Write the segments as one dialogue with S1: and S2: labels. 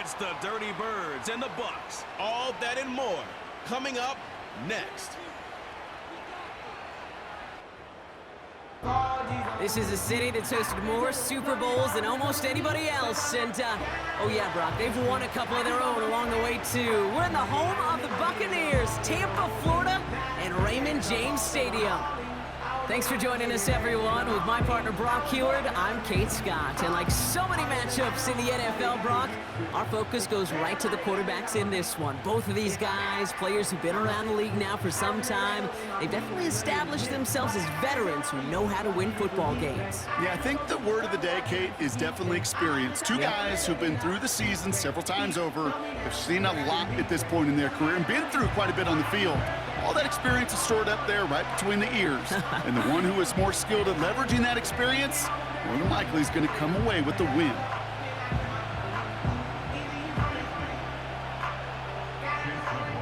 S1: It's the Dirty Birds and the Bucks. All that and more coming up next.
S2: This is a city that's hosted more Super Bowls than almost anybody else. And, oh yeah, Brock, they've won a couple of their own along the way, too. We're in the home of the Buccaneers, Tampa, Florida, and Raymond James Stadium. Thanks for joining us, everyone. With my partner, Brock Heward, I'm Kate Scott. And like so many matchups in the NFL, Brock, our focus goes right to the quarterbacks in this one. Both of these guys, players who've been around the league now for some time, they've definitely established themselves as veterans who know how to win football games.
S3: Yeah, I think the word of the day, Kate, is definitely experience. Two guys who've been through the season several times over, have seen a lot at this point in their career, and been through quite a bit on the field. All that experience is stored up there right between the ears. And the one who is more skilled at leveraging that experience, more than likely is going to come away with the win.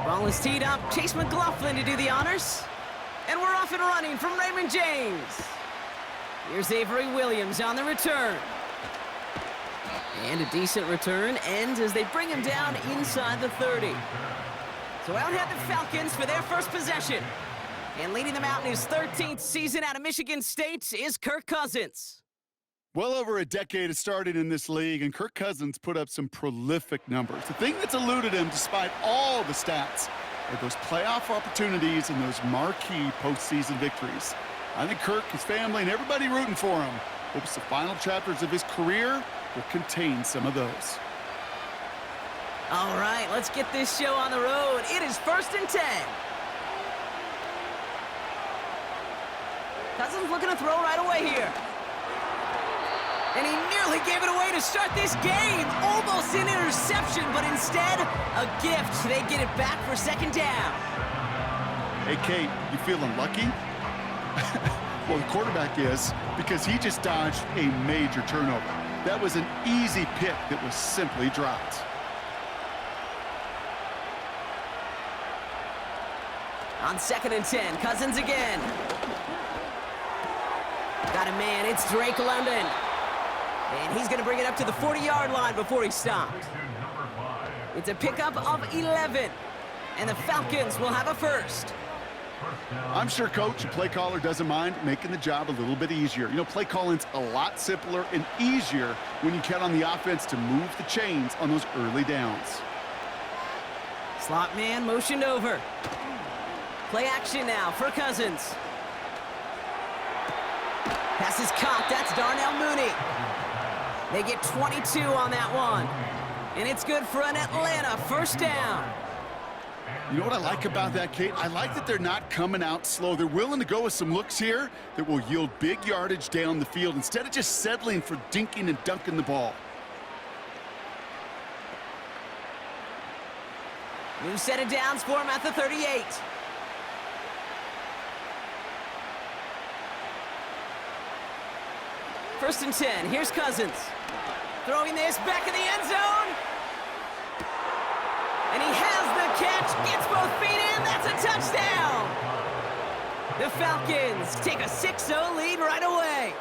S2: Ball is teed up. Chase McLaughlin to do the honors. And we're off and running from Raymond James. Here's Avery Williams on the return. And a decent return ends as they bring him down inside the 30. So out head the Falcons for their first possession. And leading them out in his 13th season out of Michigan State is Kirk Cousins.
S3: Well over a decade of starting in this league, and Kirk Cousins put up some prolific numbers. The thing that's eluded him, despite all the stats, are those playoff opportunities and those marquee postseason victories. I think Kirk, his family, and everybody rooting for him hopes the final chapters of his career will contain some of those.
S2: All right, let's get this show on the road. It is 1st and 10. Cousins looking to throw right away here. And he nearly gave it away to start this game. Almost an interception, but instead, a gift. They get it back for 2nd down.
S3: Hey, Kate, you feeling lucky? Well, the quarterback is, because he just dodged a major turnover. That was an easy pick that was simply dropped.
S2: On 2nd and 10, Cousins again. Got a man, it's Drake London. And he's gonna bring it up to the 40-yard line before he stopped. It's a pickup of 11. And the Falcons will have a first.
S3: I'm sure coach and play caller doesn't mind making the job a little bit easier. You know, play calling's a lot simpler and easier when you count on the offense to move the chains on those early downs.
S2: Slot man motioned over. Play action now for Cousins. Pass is caught. That's Darnell Mooney. They get 22 on that one. And it's good for an Atlanta 1st down.
S3: You know what I like about that, Kate? I like that they're not coming out slow. They're willing to go with some looks here that will yield big yardage down the field instead of just settling for dinking and dunking the ball.
S2: New set of downs for him at the 38. First and 10, here's Cousins. Throwing this back in the end zone. And he has the catch, gets both feet in, that's a touchdown. The Falcons take a 6-0 lead right away.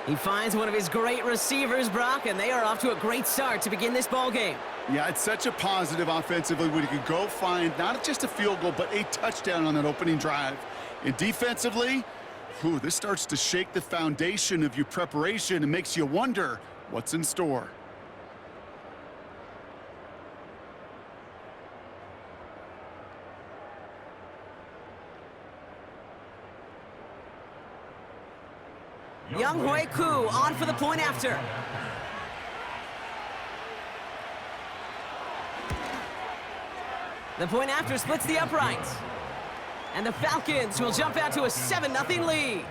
S2: He finds one of his great receivers, Brock, and they are off to a great start to begin this ball game.
S3: Yeah, it's such a positive offensively when you can go find not just a field goal, but a touchdown on that opening drive. And defensively, this starts to shake the foundation of your preparation and makes you wonder what's in store.
S2: Young Hui Koo on for the point after. The point after splits the uprights. And the Falcons will jump out to a 7-0 lead.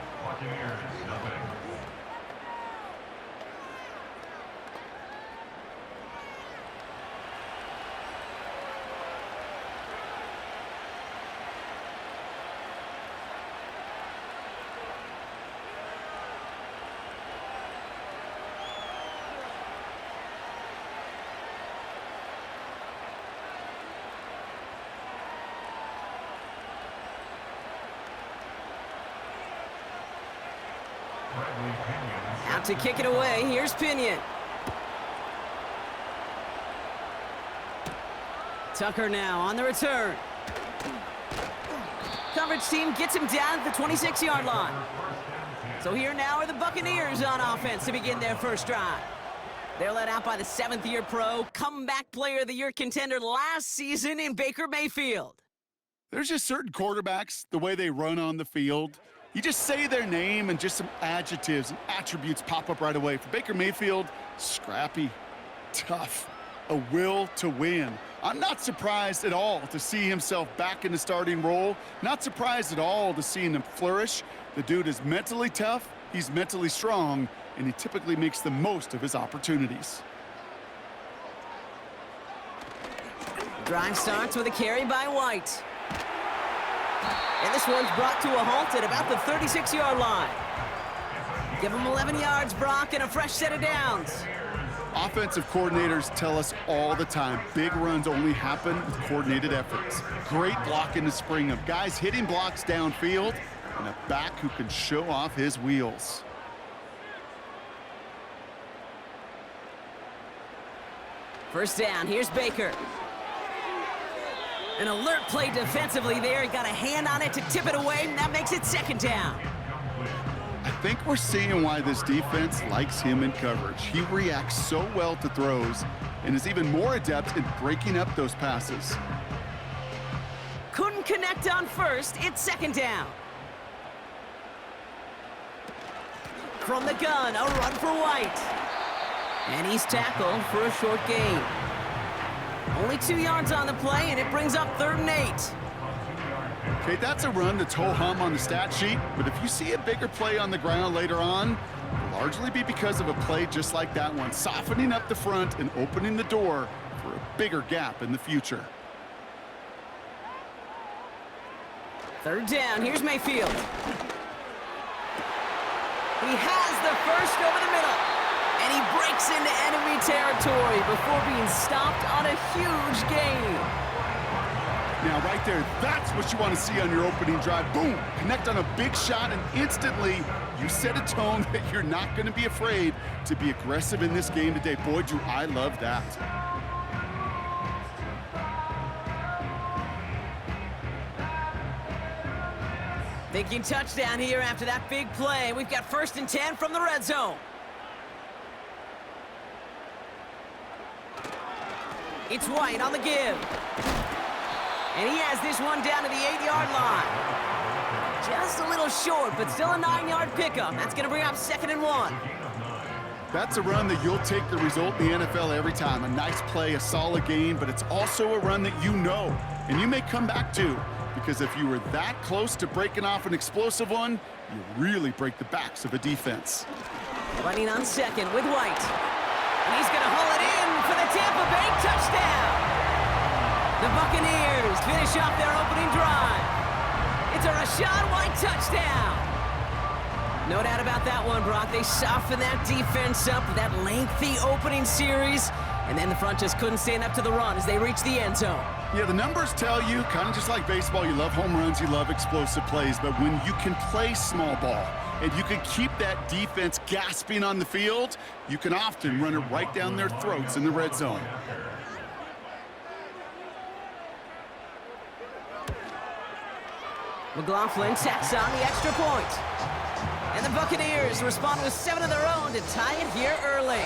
S2: Out to kick it away, here's Pinion. Tucker now on the return. Coverage team gets him down at the 26-yard line. So here now are the Buccaneers on offense to begin their first drive. They're led out by the 7th-year pro, comeback player of the year contender last season in Baker Mayfield.
S3: There's just certain quarterbacks, the way they run on the field. You just say their name and just some adjectives and attributes pop up right away. For Baker Mayfield, scrappy, tough, a will to win. I'm not surprised at all to see himself back in the starting role. Not surprised at all to see him flourish. The dude is mentally tough, he's mentally strong, and he typically makes the most of his opportunities.
S2: Drive starts with a carry by White. And this one's brought to a halt at about the 36-yard line. Give him 11 yards, Brock, and a fresh set of downs.
S3: Offensive coordinators tell us all the time, big runs only happen with coordinated efforts. Great block in the spring of guys hitting blocks downfield and a back who can show off his wheels.
S2: First down, here's Baker. An alert play defensively there. He got a hand on it to tip it away, and that makes it second down.
S3: I think we're seeing why this defense likes him in coverage. He reacts so well to throws and is even more adept in breaking up those passes.
S2: Couldn't connect on first. It's second down. From the gun, a run for White. And he's tackled for a short gain. Only 2 yards on the play, and it brings up 3rd and 8.
S3: Okay, that's a run that's ho-hum on the stat sheet, but if you see a bigger play on the ground later on, it'll largely be because of a play just like that one, softening up the front and opening the door for a bigger gap in the future.
S2: 3rd down, here's Mayfield. He has the first over the middle, and he breaks into enemy territory before being stopped on a huge gain.
S3: Now, right there, that's what you want to see on your opening drive. Boom! Connect on a big shot, and instantly you set a tone that you're not going to be afraid to be aggressive in this game today. Boy, do I love that.
S2: Thinking touchdown here after that big play. We've got 1st and 10 from the red zone. It's White on the give. And he has this one down to the 8-yard line. Just a little short, but still a 9-yard pickup. That's going to bring up 2nd and 1.
S3: That's a run that you'll take the result in the NFL every time. A nice play, a solid gain, but it's also a run that you know, and you may come back to, because if you were that close to breaking off an explosive one, you really break the backs of a defense.
S2: Running on 2nd with White. And he's going to haul it in for the Tampa Bay touchdown. The Buccaneers finish off their opening drive. It's a Rachaad White touchdown. No doubt about that one, Brock. They softened that defense up with that lengthy opening series, and then the front just couldn't stand up to the run as they reached the end zone.
S3: Yeah, the numbers tell you, kind of just like baseball, you love home runs, you love explosive plays, but when you can play small ball and you can keep that defense gasping on the field, you can often run it right down their throats in the red zone.
S2: McLaughlin tacks on the extra point. And the Buccaneers respond with 7 of their own to tie it here early.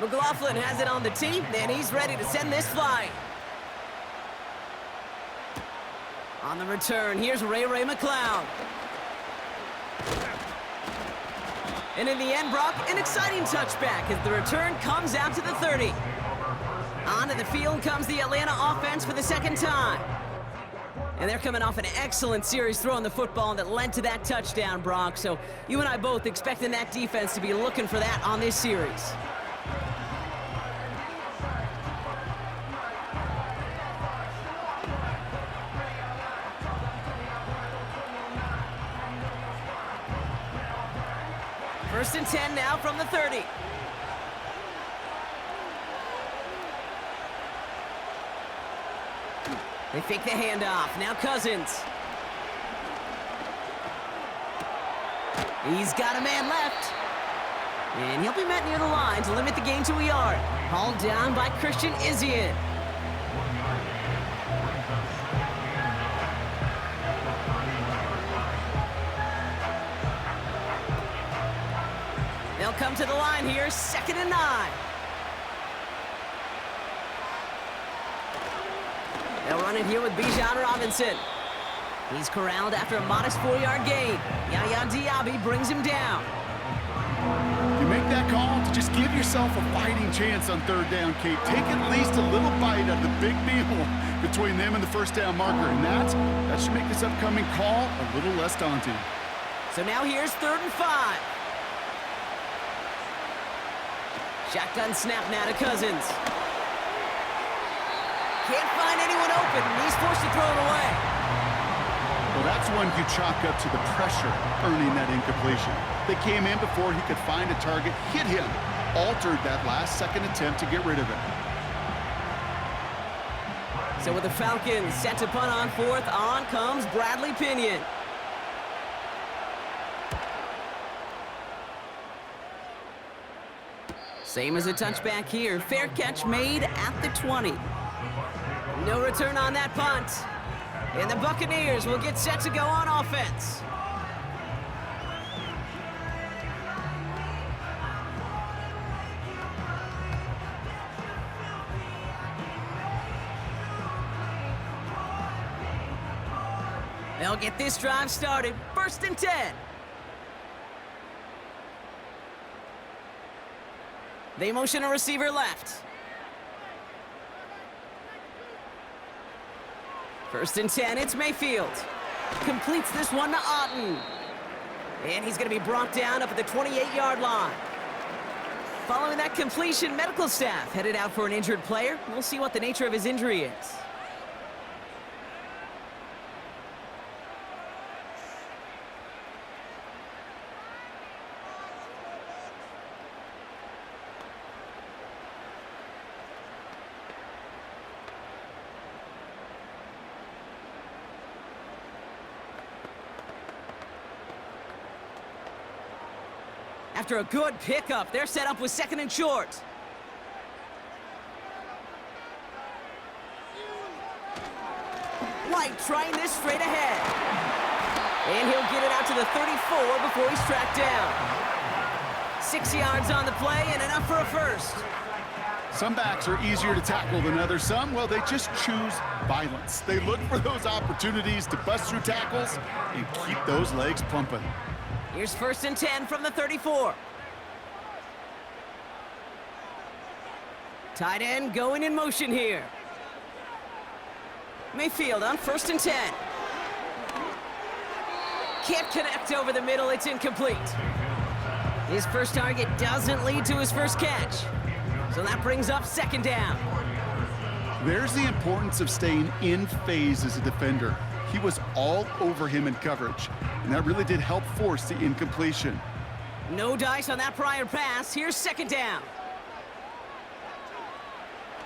S2: McLaughlin has it on the tee, and he's ready to send this flying. On the return, here's Ray McCloud. And in the end, Brock, an exciting touchback as the return comes out to the 30. Onto the field comes the Atlanta offense for the 2nd time. And they're coming off an excellent series throwing the football that led to that touchdown, Brock. So you and I both expecting that defense to be looking for that on this series. First and 10 now from the 30. They fake the handoff. Now Cousins. He's got a man left. And he'll be met near the line to limit the gain to a yard. Hauled down by Christian Izien. They'll come to the line here, 2nd and 9. They'll run it here with Bijan Robinson. He's corralled after a modest 4-yard gain. Yaya Diaby brings him down.
S3: You make that call to just give yourself a fighting chance on 3rd down, Kate. Take at least a little bite out of the big meal between them and the 1st down marker. And that should make this upcoming call a little less daunting.
S2: So now here's 3rd and 5. Shotgun snap now to Cousins. Can't find anyone open, and he's forced to throw it away.
S3: Well, that's one you chalk up to the pressure earning that incompletion. They came in before he could find a target, hit him, altered that last-second attempt to get rid of it.
S2: So with the Falcons set to punt on 4th, on comes Bradley Pinion. Same as a touchback here. Fair catch made at the 20. No return on that punt. And the Buccaneers will get set to go on offense. They'll get this drive started. 1st and 10. They motion a receiver left. 1st and 10, it's Mayfield. Completes this one to Otten. And he's going to be brought down up at the 28-yard line. Following that completion, medical staff headed out for an injured player. We'll see what the nature of his injury is. After a good pickup, they're set up with 2nd and short. White trying this straight ahead. And he'll get it out to the 34 before he's tracked down. 6 yards on the play and enough for a first.
S3: Some backs are easier to tackle than others. Some, well, they just choose violence. They look for those opportunities to bust through tackles and keep those legs pumping.
S2: Here's 1st and 10 from the 34. Tight end going in motion here. Mayfield on 1st and 10. Can't connect over the middle, it's incomplete. His first target doesn't lead to his first catch. So that brings up 2nd down.
S3: There's the importance of staying in phase as a defender. He was all over him in coverage, and that really did help force the incompletion.
S2: No dice on that prior pass. Here's 2nd down.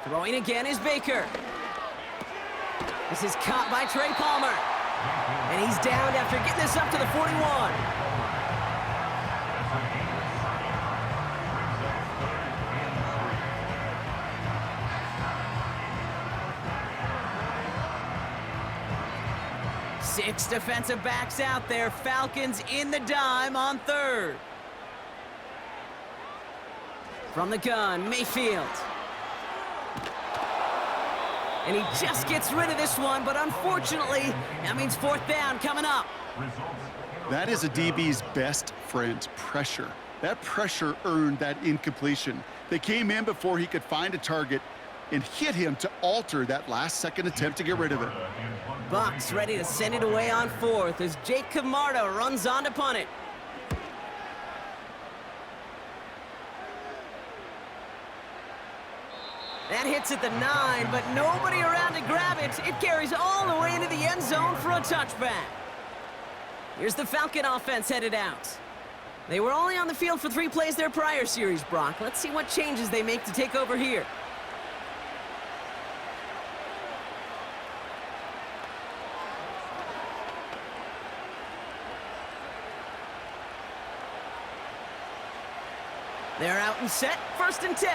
S2: Throwing again is Baker. This is caught by Trey Palmer. And he's downed after getting this up to the 41. Six defensive backs out there. Falcons in the dime on 3rd. From the gun, Mayfield. And he just gets rid of this one, but unfortunately, that means 4th down coming up.
S3: That is a DB's best friend, pressure. That pressure earned that incompletion. They came in before he could find a target and hit him to alter that last-second attempt to get rid of it.
S2: Bucks ready to send it away on 4th as Jake Camarda runs on to punt it. That hits at the 9, but nobody around to grab it. It carries all the way into the end zone for a touchback. Here's the Falcon offense headed out. They were only on the field for 3 plays their prior series, Brock. Let's see what changes they make to take over here. They're out and set, 1st and 10.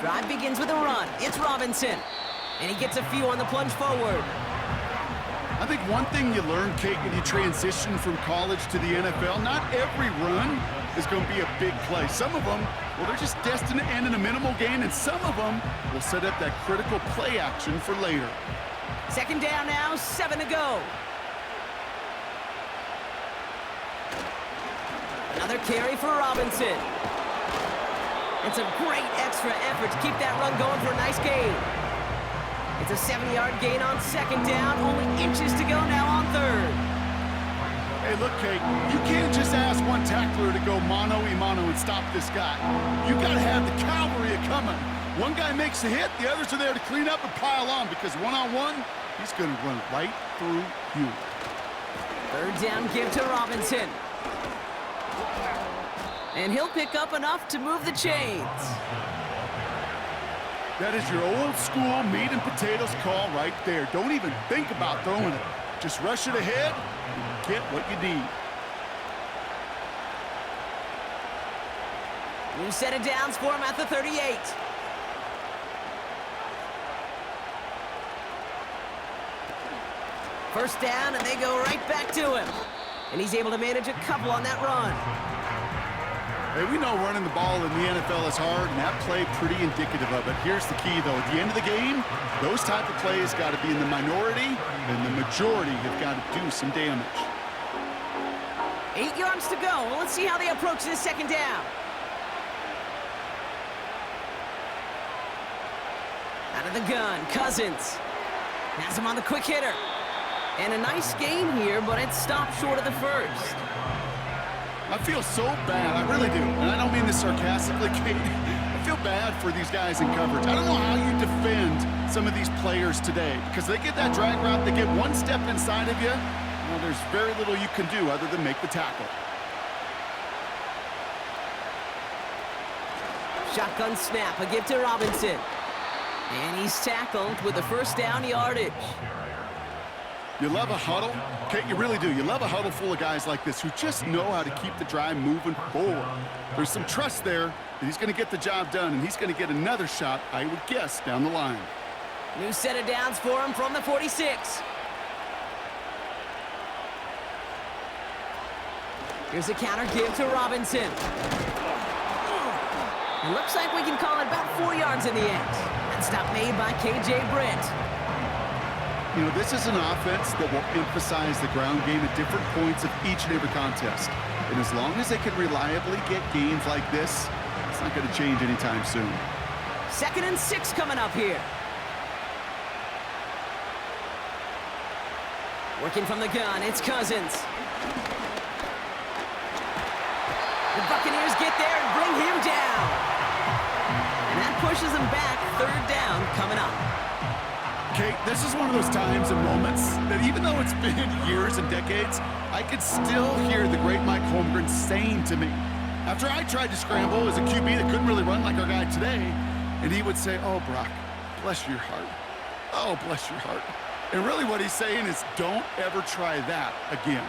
S2: Drive begins with a run. It's Robinson. And he gets a few on the plunge forward.
S3: I think one thing you learn, Kate, when you transition from college to the NFL, not every run is going to be a big play. Some of them, well, they're just destined to end in a minimal gain, and some of them will set up that critical play action for later.
S2: 2nd down now, 7 to go. Another carry for Robinson. It's a great extra effort to keep that run going for a nice gain. It's a 70-yard gain on 2nd down, only inches to go now on 3rd.
S3: Hey, look, Kate, you can't just ask one tackler to go mano-a-mano and stop this guy. You got to have the cavalry coming. One guy makes a hit, the others are there to clean up and pile on, because one-on-one, he's going to run right through you.
S2: 3rd down give to Robinson. And he'll pick up enough to move the chains.
S3: That is your old school meat and potatoes call right there. Don't even think about throwing it. Just rush it ahead and get what you need.
S2: New set of downs for him at the 38. First down, and they go right back to him. And he's able to manage a couple on that run.
S3: Hey, we know running the ball in the NFL is hard, and that play pretty indicative of it. Here's the key, though. At the end of the game, those type of plays got to be in the minority, and the majority have got to do some damage.
S2: 8 yards to go. Well, let's see how they approach this 2nd down. Out of the gun, Cousins. Has him on the quick hitter. And a nice gain here, but it stopped short of the 1st.
S3: I feel so bad, I really do, and I don't mean this sarcastically, Kate. I feel bad for these guys in coverage. I don't know how you defend some of these players today, because they get that drag route, they get one step inside of you, well, there's very little you can do other than make the tackle.
S2: Shotgun snap, a give to Robinson. And he's tackled with the 1st down yardage.
S3: You love a huddle? Kate, you really do. You love a huddle full of guys like this who just know how to keep the drive moving forward. There's some trust there that he's going to get the job done, and he's going to get another shot, I would guess, down the line.
S2: New set of downs for him from the 46. Here's a counter give to Robinson. It looks like we can call it about 4 yards in the end. That stop made by K.J. Britt.
S3: You know, this is an offense that will emphasize the ground game at different points of each and every contest. And as long as they can reliably get gains like this, it's not going to change anytime soon.
S2: 2nd and 6 coming up here. Working from the gun, it's Cousins. The Buccaneers get there and bring him down. And that pushes them back. 3rd down coming up.
S3: Kate, this is one of those times and moments that even though it's been years and decades, I could still hear the great Mike Holmgren saying to me, after I tried to scramble as a QB that couldn't really run like our guy today, and he would say, "Oh, Brock, bless your heart. Oh, bless your heart." And really what he's saying is, don't ever try that again.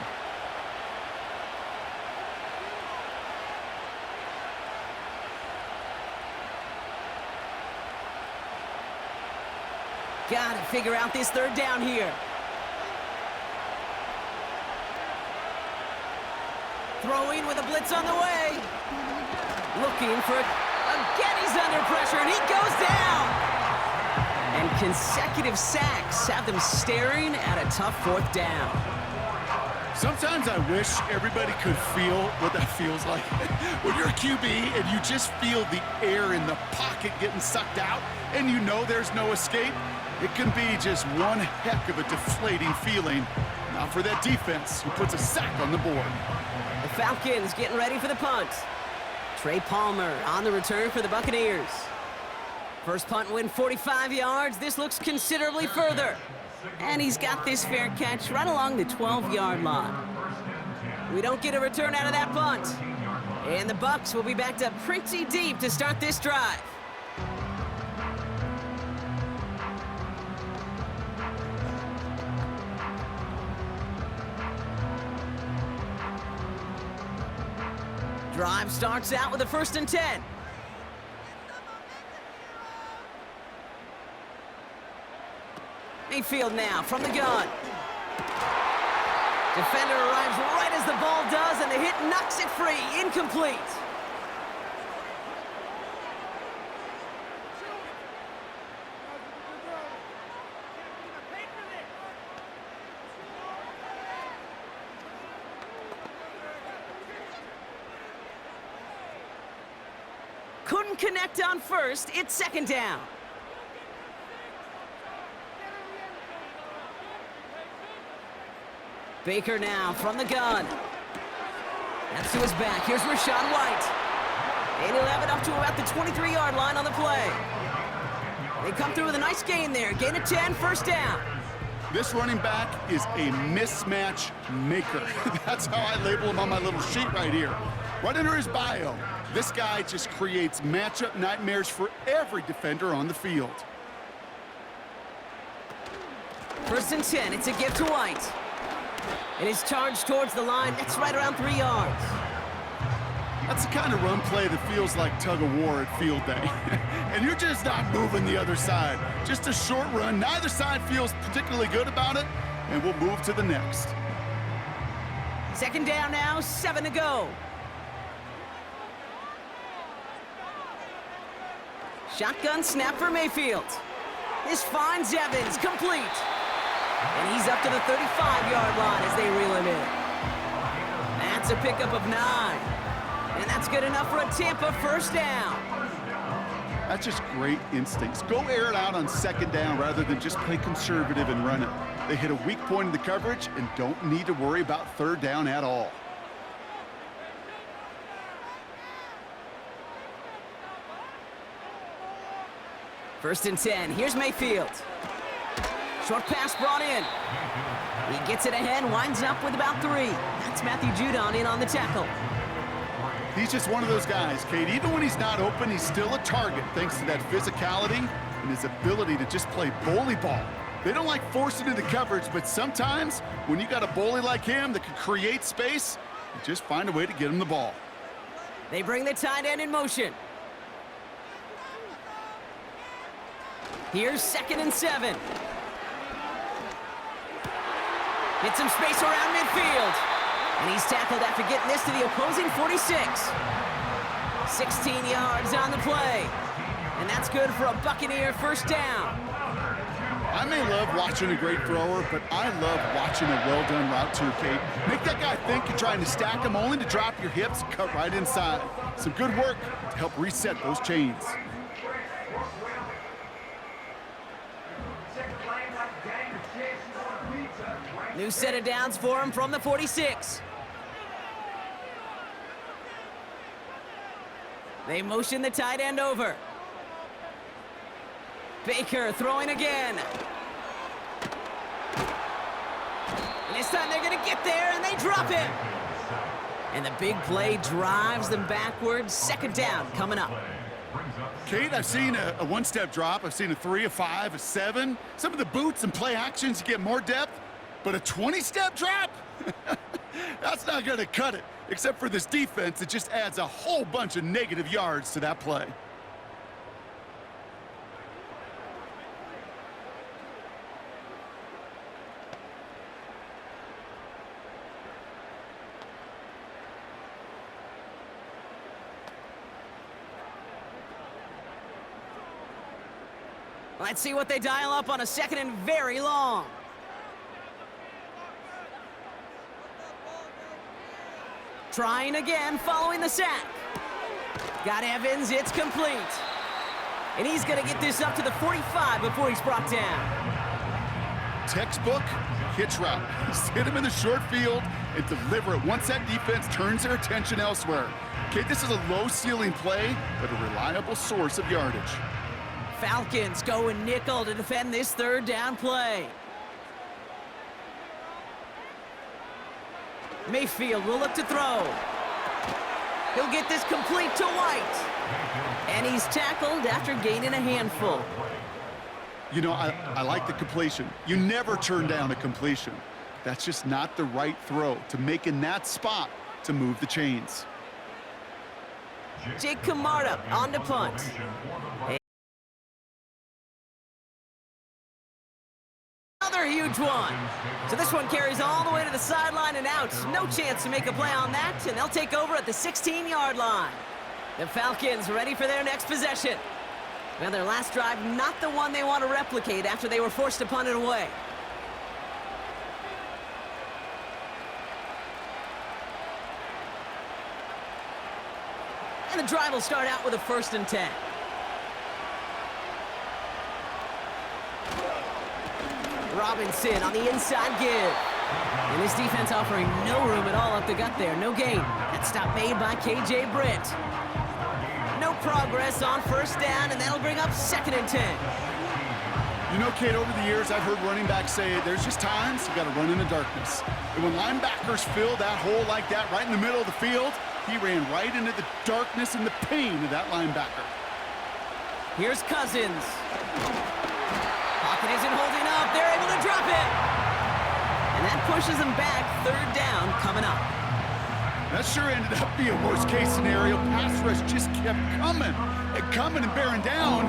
S2: Got to figure out this 3rd down here. Throwing with a blitz on the way. Looking for again, he's under pressure, and he goes down. And consecutive sacks have them staring at a tough 4th down.
S3: Sometimes I wish everybody could feel what that feels like. When you're a QB and you just feel the air in the pocket getting sucked out, and you know there's no escape, it can be just one heck of a deflating feeling. Now for that defense who puts a sack on the board.
S2: The Falcons getting ready for the punt. Trey Palmer on the return for the Buccaneers. First punt win 45 yards. This looks considerably further. And he's got this fair catch right along the 12-yard line. We don't get a return out of that punt. And the Bucs will be backed up pretty deep to start this drive. Drive starts out with a 1st and 10. Mayfield now from the gun. Defender arrives right as the ball does, and the hit knocks it free. Incomplete. Couldn't connect on 1st. It's 2nd down. Baker now from the gun. That's to his back. Here's Rachaad White. And he'll have it up to about the 23-yard line on the play. They come through with a nice gain there. Gain of 10, 1st down.
S3: This running back is a mismatch maker. That's how I label him on my little sheet right here. Right under his bio, this guy just creates matchup nightmares for every defender on the field.
S2: 1st and 10. It's a give to White. And he's charged towards the line. That's right around 3 yards.
S3: That's the kind of run play that feels like tug of war at field day. And you're just not moving the other side. Just a short run. Neither side feels particularly good about it, and we'll move to the next.
S2: 2nd down now, 7 to go. Shotgun snap for Mayfield. This finds Evans, complete. And he's up to the 35-yard line as they reel him in. That's a pickup of 9. And that's good enough for a Tampa 1st down.
S3: That's just great instincts. Go air it out on 2nd down rather than just play conservative and run it. They hit a weak point in the coverage and don't need to worry about 3rd down at all.
S2: First and 10. Here's Mayfield. Short pass brought in. He gets it ahead, winds up with about 3. That's Matthew Judon in on the tackle.
S3: He's just one of those guys, Kate. Even when he's not open, he's still a target thanks to that physicality and his ability to just play bully ball. They don't like forcing into coverage, but sometimes when you got a bully like him that can create space, you just find a way to get him the ball.
S2: They bring the tight end in motion. Here's 2nd and 7. Get some space around midfield. And he's tackled after getting this to the opposing 46. 16 yards on the play. And that's good for a Buccaneer 1st down.
S3: I may love watching a great thrower, but I love watching a well-done route too, Kate. Make that guy think you're trying to stack him only to drop your hips and cut right inside. Some good work to help reset those chains.
S2: New set of downs for him from the 46. They motion the tight end over. Baker throwing again. And this time they're going to get there, and they drop him. And the big play drives them backwards. 2nd down coming up.
S3: Kate, I've seen a one-step drop. I've seen a 3, a 5, a 7. Some of the boots and play actions, you get more depth. But a 20-step drop? That's not going to cut it. Except for this defense, it just adds a whole bunch of negative yards to that play.
S2: Let's see what they dial up on a 2nd and very long. Trying again, following the sack. Got Evans, it's complete. And he's going to get this up to the 45 before he's brought down.
S3: Textbook hitch route. Just hit him in the short field and deliver it once that defense turns their attention elsewhere. Okay, this is a low-ceiling play, but a reliable source of yardage.
S2: Falcons go nickel to defend this 3rd down play. Mayfield will look to throw. He'll get this complete to White. And he's tackled after gaining a handful.
S3: You know, I like the completion. You never turn down a completion. That's just not the right throw to make in that spot to move the chains.
S2: Jake Camarda on the punt. Another huge one. So this one carries all the way to the sideline and out. No chance to make a play on that, and they'll take over at the 16-yard line. The Falcons ready for their next possession. Well, their last drive, not the one they want to replicate after they were forced to punt it away. And the drive will start out with a 1st and 10. Robinson on the inside give. And this defense offering no room at all up the gut there. No gain. That stop made by K.J. Britt. No progress on 1st down, and that'll bring up 2nd and 10.
S3: You know, Kate, over the years, I've heard running backs say there's just times you got to run in the darkness. And when linebackers fill that hole like that right in the middle of the field, he ran right into the darkness and the pain of that linebacker.
S2: Here's Cousins. Pocket isn't holding up. They're able to drop it. And that pushes them back. 3rd down coming up.
S3: That sure ended up being a worst-case scenario. Pass rush just kept coming and bearing down,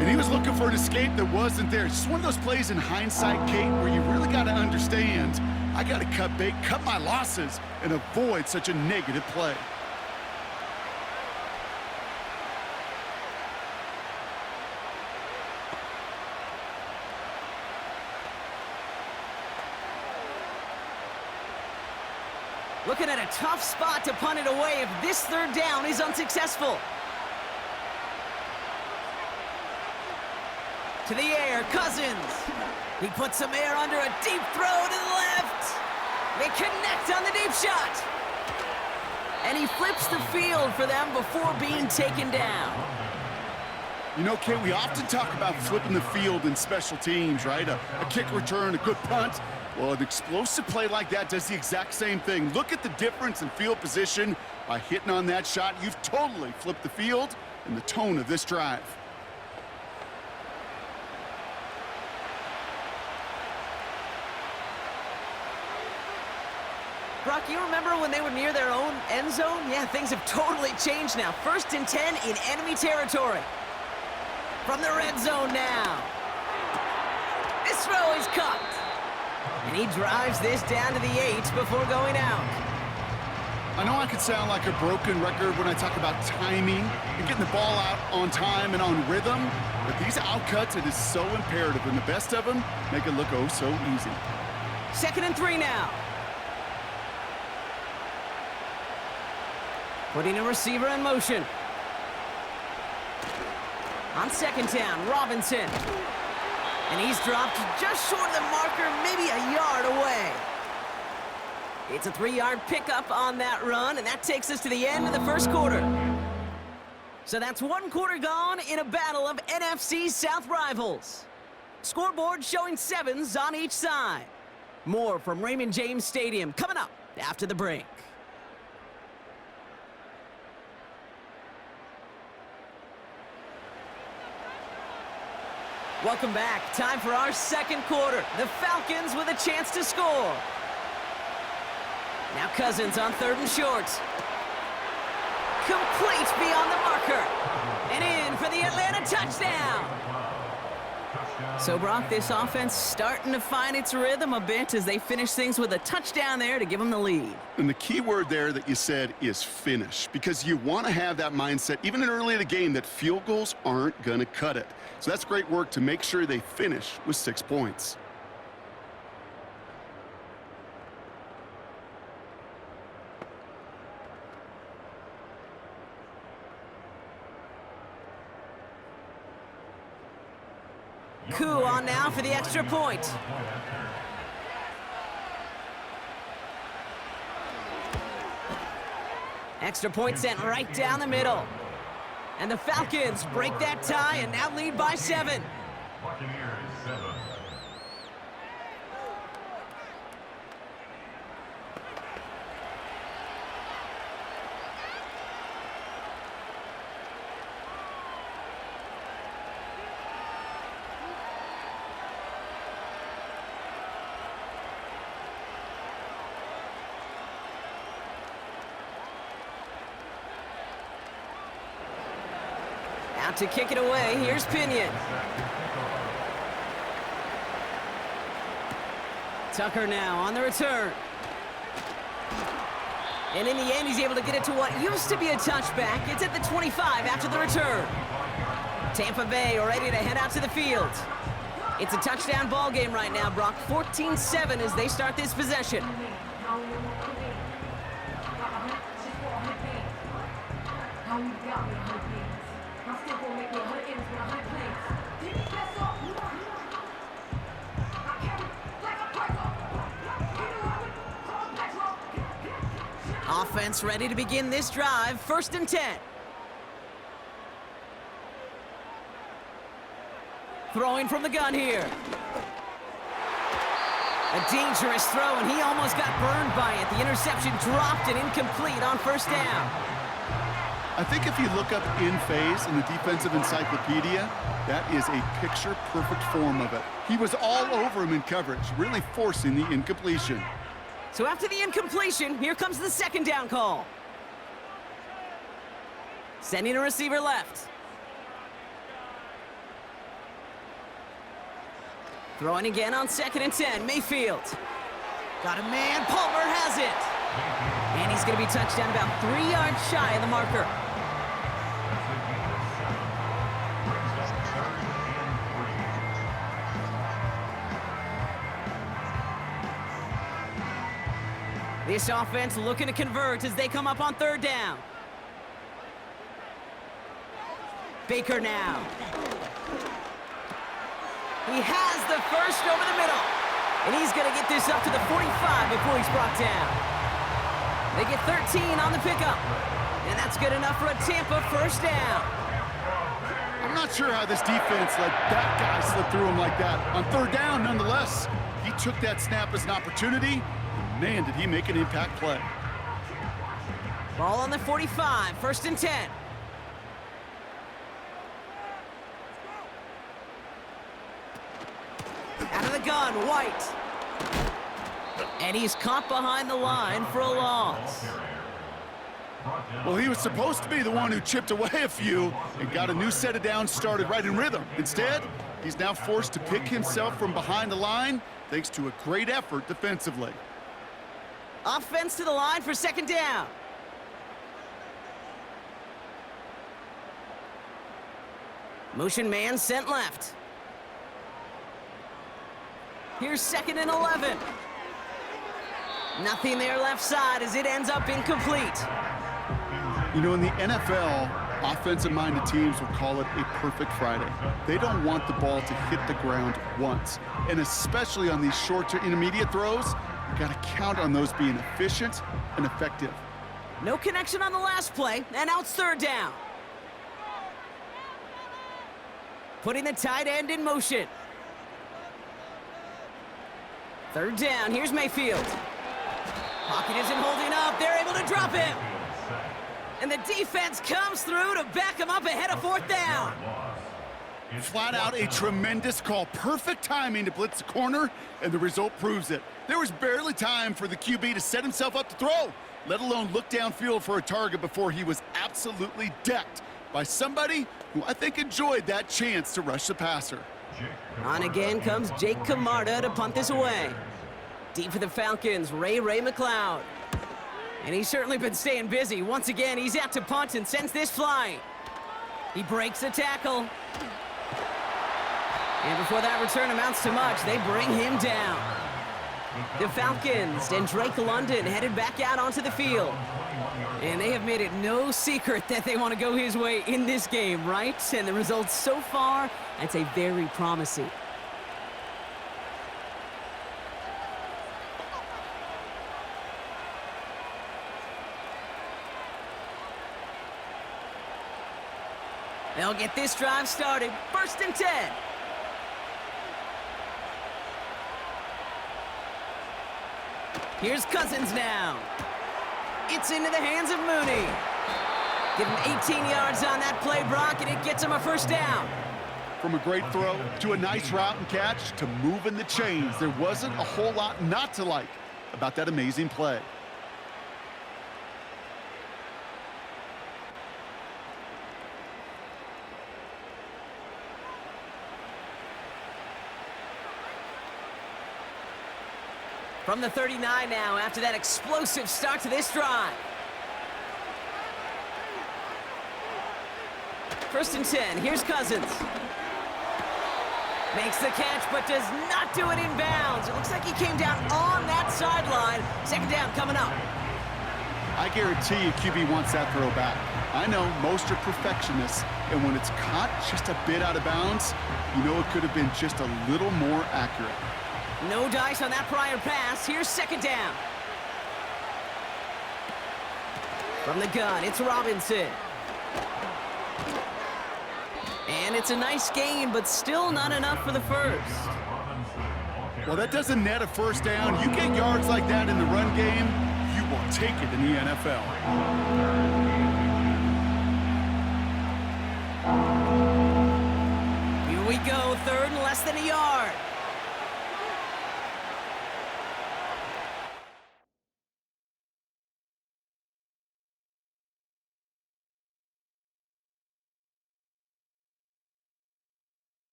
S3: and he was looking for an escape that wasn't there. It's just one of those plays in hindsight, Kate, where you really got to understand, I got to cut bait, cut my losses, and avoid such a negative play.
S2: Looking at a tough spot to punt it away if this 3rd down is unsuccessful. To the air, Cousins. He puts some air under a deep throw to the left. They connect on the deep shot. And he flips the field for them before being taken down.
S3: You know, Kate, we often talk about flipping the field in special teams, right? A kick return, a good punt. Well, an explosive play like that does the exact same thing. Look at the difference in field position. By hitting on that shot, you've totally flipped the field and the tone of this drive.
S2: Brock, you remember when they were near their own end zone? Yeah, things have totally changed now. 1st and 10 in enemy territory. From the red zone now. This throw is caught. And he drives this down to the 8 before going out.
S3: I know I could sound like a broken record when I talk about timing and getting the ball out on time and on rhythm, but these outcuts, it is so imperative, and the best of them make it look oh so easy.
S2: 2nd and 3 now. Putting a receiver in motion. On 2nd down, Robinson. And he's dropped just short of the marker, maybe a yard away. It's a 3-yard pickup on that run, and that takes us to the end of the 1st quarter. So that's 1 quarter gone in a battle of NFC South rivals. Scoreboard showing 7s on each side. More from Raymond James Stadium coming up after the break. Welcome back. Time for our 2nd quarter. The Falcons with a chance to score. Now Cousins on 3rd and short. Complete beyond the marker. And in for the Atlanta touchdown. So, Brock, this offense starting to find its rhythm a bit as they finish things with a touchdown there to give them the lead.
S3: And the key word there that you said is finish, because you want to have that mindset, even early in the game, that field goals aren't going to cut it. So that's great work to make sure they finish with 6 points.
S2: Coup on now for the extra point. Extra point sent right down the middle. And the Falcons break that tie and now lead by 7.
S4: Buccaneers 7.
S2: Out to kick it away. Here's Pinion. Tucker now on the return. And in the end, he's able to get it to what used to be a touchback. It's at the 25 after the return. Tampa Bay ready to head out to the field. It's a touchdown ball game right now, Brock. 14-7 as they start this possession. Offense ready to begin this drive. 1st and 10. Throwing from the gun here. A dangerous throw, and he almost got burned by it. The interception dropped and incomplete on 1st down.
S3: I think if you look up in phase in the defensive encyclopedia, that is a picture-perfect form of it. He was all over him in coverage, really forcing the incompletion.
S2: So after the incompletion, here comes the 2nd down call. Sending a receiver left. Throwing again on 2nd and 10. Mayfield. Got a man. Palmer has it. And he's going to be touched down about 3 yards shy of the marker. This offense looking to convert as they come up on 3rd down. Baker now. He has the first over the middle. And he's going to get this up to the 45 before he's brought down. They get 13 on the pickup. And that's good enough for a Tampa 1st down.
S3: I'm not sure how this defense let that guy slip through him like that. On 3rd down, nonetheless, he took that snap as an opportunity. Man, did he make an impact play.
S2: Ball on the 45, 1st and 10. Out of the gun, White. And he's caught behind the line for a loss.
S3: Well, he was supposed to be the one who chipped away a few and got a new set of downs started right in rhythm. Instead, he's now forced to pick himself from behind the line thanks to a great effort defensively.
S2: Offense to the line for 2nd down. Motion man sent left. Here's 2nd and 11. Nothing there left side as it ends up incomplete.
S3: You know, in the NFL, offensive-minded teams will call it a perfect Friday. They don't want the ball to hit the ground once. And especially on these short to intermediate throws, you got to count on those being efficient and effective.
S2: No connection on the last play, and now it's 3rd down. Putting the tight end in motion. 3rd down, here's Mayfield. Pocket isn't holding up, they're able to drop him. And the defense comes through to back him up ahead of 4th down.
S3: Flat out a tremendous call. Perfect timing to blitz the corner, and the result proves it. There was barely time for the QB to set himself up to throw, let alone look downfield for a target before he was absolutely decked by somebody who I think enjoyed that chance to rush the passer.
S2: On again comes Jake Camarda to punt this away. Deep for the Falcons, Ray McLeod. And he's certainly been staying busy. Once again, he's out to punt and sends this flying. He breaks a tackle. And before that return amounts to much, they bring him down. The Falcons and Drake London headed back out onto the field. And they have made it no secret that they want to go his way in this game, right? And the results so far, I'd say very promising. They'll get this drive started. 1st and 10. Here's Cousins now. It's into the hands of Mooney. Give him 18 yards on that play, Brock, and it gets him a 1st down.
S3: From a great throw to a nice route and catch to moving the chains, there wasn't a whole lot not to like about that amazing play.
S2: From the 39 now, after that explosive start to this drive. 1st and 10, here's Cousins. Makes the catch, but does not do it in bounds. It looks like he came down on that sideline. 2nd down coming up.
S3: I guarantee you QB wants that throw back. I know most are perfectionists, and when it's caught just a bit out of bounds, you know it could have been just a little more accurate.
S2: No dice on that prior pass. Here's 2nd down. From the gun, it's Robinson. And it's a nice gain, but still not enough for the first.
S3: Well, that doesn't net a 1st down. You get yards like that in the run game, you will take it in the NFL.
S2: Here we go, 3rd and less than a yard.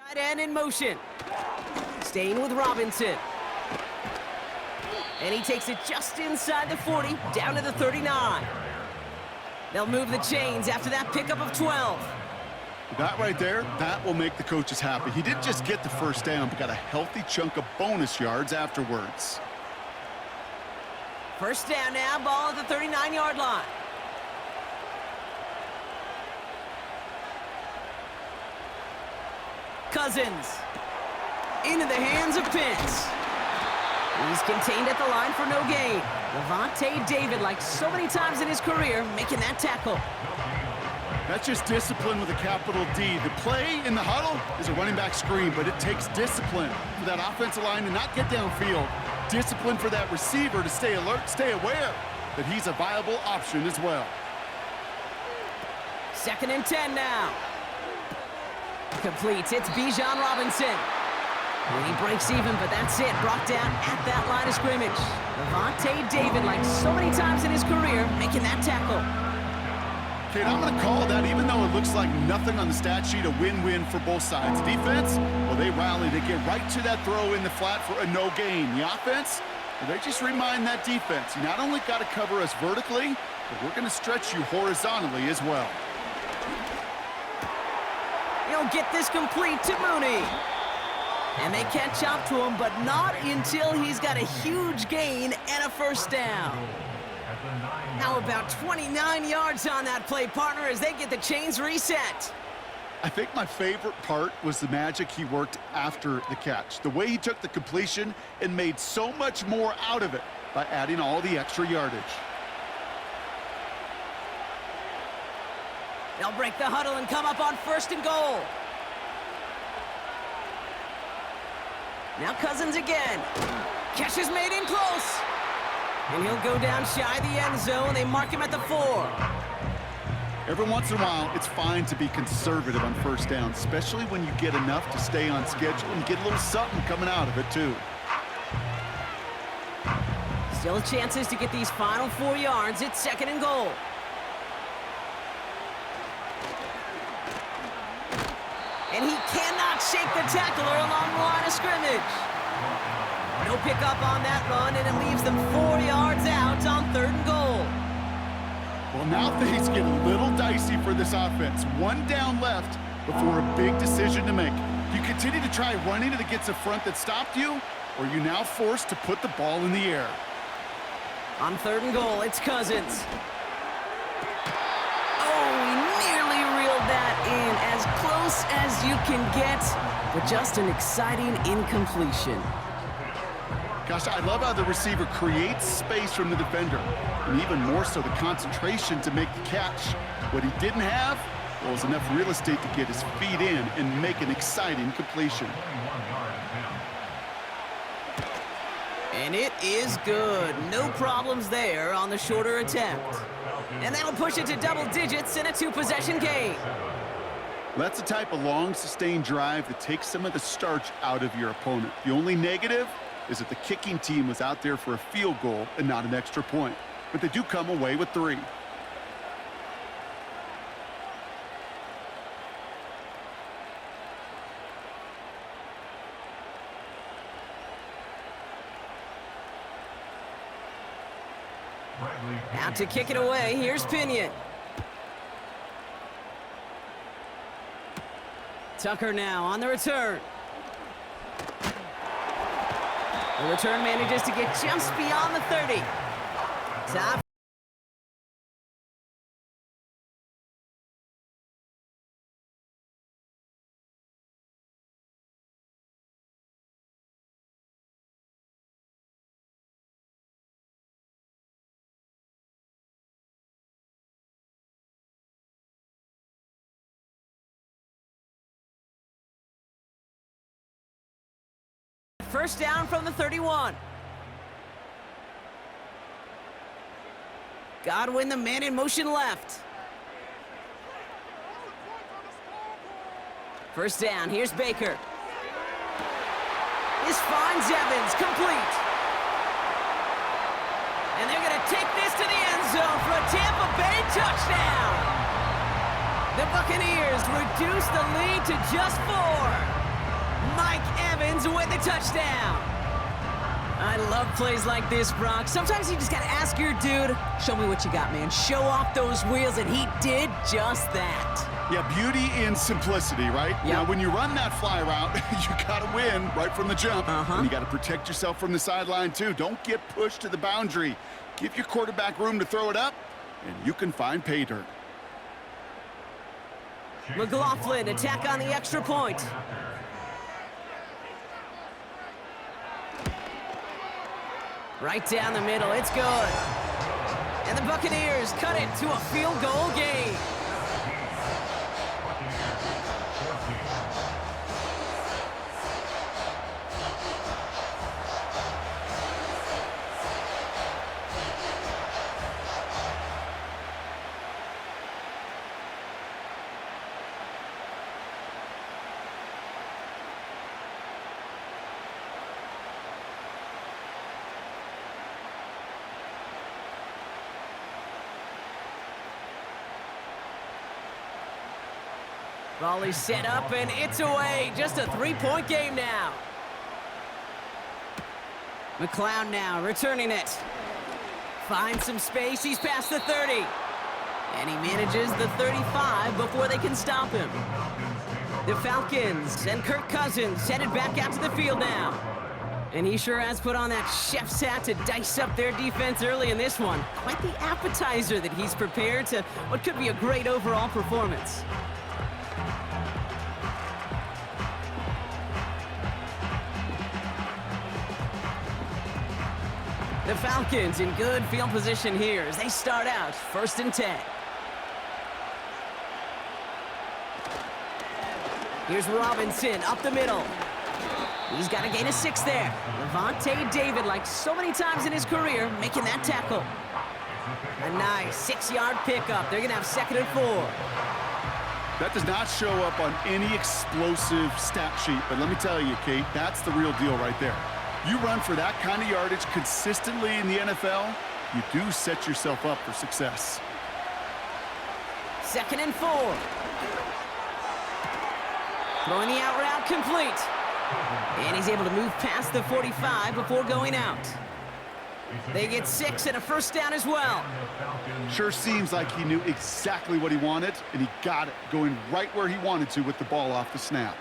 S2: Tight end in motion. Staying with Robinson. And he takes it just inside the 40, down to the 39. They'll move the chains after that pickup of 12.
S3: That right there, that will make the coaches happy. He didn't just get the 1st down, but got a healthy chunk of bonus yards afterwards.
S2: 1st down now, ball at the 39-yard line. Cousins. Into the hands of Pitts. He's contained at the line for no gain. Levante David, like so many times in his career, making that tackle.
S3: That's just discipline with a capital D. The play in the huddle is a running back screen, but it takes discipline for that offensive line to not get downfield. Discipline for that receiver to stay alert, stay aware that he's a viable option as well.
S2: 2nd and 10 now. Completes. It's Bijan Robinson. And he breaks even, but that's it. Brought down at that line of scrimmage. Levante David, like so many times in his career, making that tackle.
S3: Okay, and I'm going to call that, even though it looks like nothing on the stat sheet, a win-win for both sides. Defense, well, They rally. They get right to that throw in the flat for a no gain. The offense, well, they just remind that defense, you not only got to cover us vertically, but we're going to stretch you horizontally as well.
S2: He'll get this complete to Mooney. And they catch up to him, but not until he's got a huge gain and a first down. How about 29 yards on that play, partner, as they get the chains reset?
S3: I think my favorite part was the magic he worked after the catch. The way he took the completion and made so much more out of it by adding all the extra yardage.
S2: They'll break the huddle and come up on 1st and goal. Now Cousins again. Catch is made in close. And he'll go down shy of the end zone. They mark him at the 4.
S3: Every once in a while, it's fine to be conservative on 1st down, especially when you get enough to stay on schedule and get a little something coming out of it, too.
S2: Still chances to get these final 4 yards. It's 2nd and goal. And he cannot shake the tackler along the line of scrimmage. No pickup on that run, and it leaves them 4 yards out on 3rd and goal.
S3: Well, now things get a little dicey for this offense. 1 down left before a big decision to make. Do you continue to try running it against a front that stopped you, or are you now forced to put the ball in the air?
S2: On 3rd and goal, it's Cousins. Oh, he nearly reeled that in, as close as you can get, but just an exciting incompletion.
S3: Gosh, I love how the receiver creates space from the defender, and even more so the concentration to make the catch. What he didn't have was enough real estate to get his feet in and make an exciting completion.
S2: And it is good. No problems there on the shorter attempt. And that'll push it to double digits in a 2-possession game.
S3: That's the type of long, sustained drive that takes some of the starch out of your opponent. The only negative is that the kicking team was out there for a field goal and not an extra point. But they do come away with 3.
S2: Out to kick it away, here's Pinion. Tucker now on the return. The return manages to get just beyond the 30. Top. First down from the 31. Godwin, the man in motion left. First down, here's Baker. This finds Evans, complete. And they're going to take this to the end zone for a Tampa Bay touchdown. The Buccaneers reduce the lead to just 4. Mike Evans with the touchdown. I love plays like this, Brock. Sometimes you just got to ask your dude, show me what you got, man. Show off those wheels, and he did just that.
S3: Yeah, beauty in simplicity, right?
S2: Yep.
S3: Now, when you run that fly route, you got to win right from the jump. And you got to protect yourself from the sideline, too. Don't get pushed to the boundary. Give your quarterback room to throw it up, and you can find pay dirt.
S2: McLaughlin, attack on the extra point. Right down the middle, it's good. And the Buccaneers cut it to a field goal game. Ball is set up, and it's away. Just a three-point game now. McLeod now returning it. Finds some space. He's past the 30. And he manages the 35 before they can stop him. The Falcons and Kirk Cousins headed back out to the field now. And he sure has put on that chef's hat to dice up their defense early in this one. Quite the appetizer that he's prepared to what could be a great overall performance. The Falcons in good field position here as they start out 1st and 10. Here's Robinson up the middle. He's got a gain of 6 there. Levante David, like so many times in his career, making that tackle. A nice 6-yard pickup. They're going to have 2nd and 4.
S3: That does not show up on any explosive stat sheet, but let me tell you, Kate, that's the real deal right there. You run for that kind of yardage consistently in the NFL, you do set yourself up for success.
S2: 2nd and 4. Throwing the out route complete. And he's able to move past the 45 before going out. They get 6 and a 1st down as well.
S3: Sure seems like he knew exactly what he wanted, and he got it, going right where he wanted to with the ball off the snap.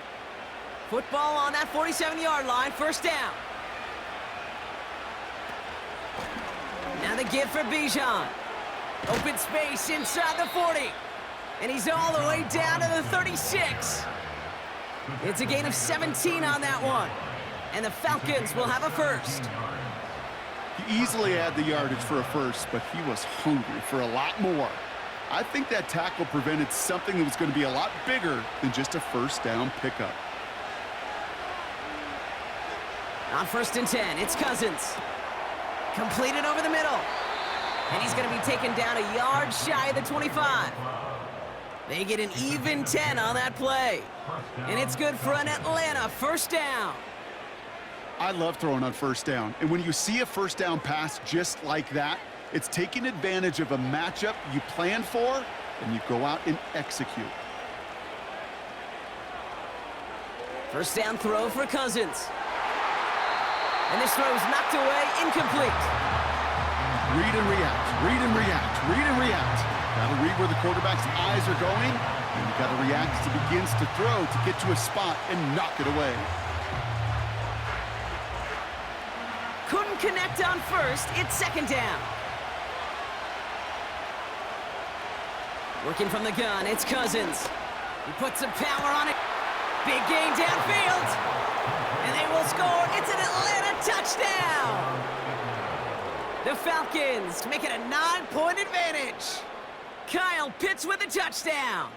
S2: Football on that 47-yard line, 1st down. Now the give for Bijan. Open space inside the 40. And he's all the way down to the 36. It's a gain of 17 on that one. And the Falcons will have a 1st.
S3: He easily had the yardage for a 1st, but he was hungry for a lot more. I think that tackle prevented something that was going to be a lot bigger than just a 1st down pickup.
S2: On 1st and 10, it's Cousins. Completed over the middle. And he's going to be taken down a yard shy of the 25. They get an even 10 on that play. And it's good for an Atlanta 1st down.
S3: I love throwing on 1st down. And when you see a 1st down pass just like that, it's taking advantage of a matchup you planned for, and you go out and execute.
S2: 1st down throw for Cousins. And this throw is knocked away, incomplete.
S3: Read and react, read and react, read and react. Gotta read where the quarterback's eyes are going, and you gotta react as he begins to throw to get to a spot and knock it away.
S2: Couldn't connect on 1st, it's 2nd down. Working from the gun, it's Cousins. He puts some power on it. Big gain downfield. And they will score. It's an Atlanta touchdown. The Falcons make it a 9-point advantage. Kyle Pitts with a touchdown.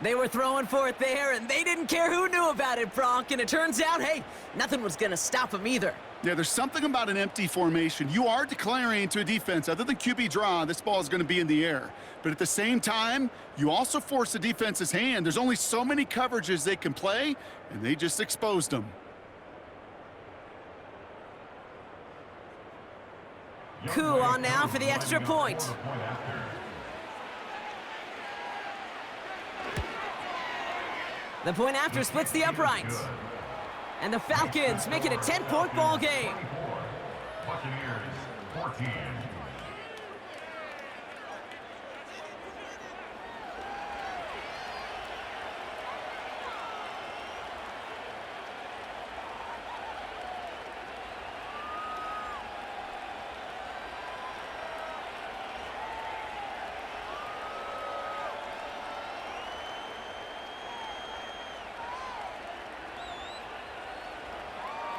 S2: They were throwing for it there, and they didn't care who knew about it, Bronk. And it turns out, hey, nothing was going to stop them either.
S3: Yeah, there's something about an empty formation. You are declaring to a defense, other than QB draw, this ball is going to be in the air. But at the same time, you also force the defense's hand. There's only so many coverages they can play, and they just exposed them.
S2: Cool on now for the extra point. The point after splits the uprights. And the Falcons make it a 10-point ball game.
S4: Buccaneers 14.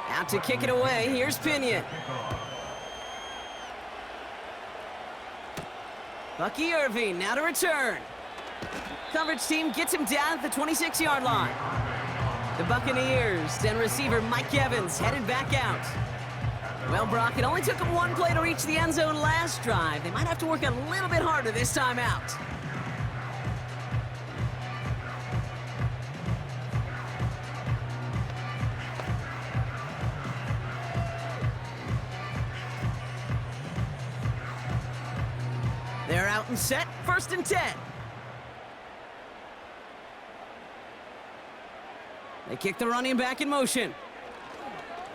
S2: Out to kick it away, here's Pinion. Bucky Irving now to return. Coverage team gets him down at the 26-yard line. The Buccaneers and receiver Mike Evans headed back out. Well, Brock, it only took them one play to reach the end zone last drive. They might have to work a little bit harder this time out. They're out and set, 1st and 10. They kick the running back in motion.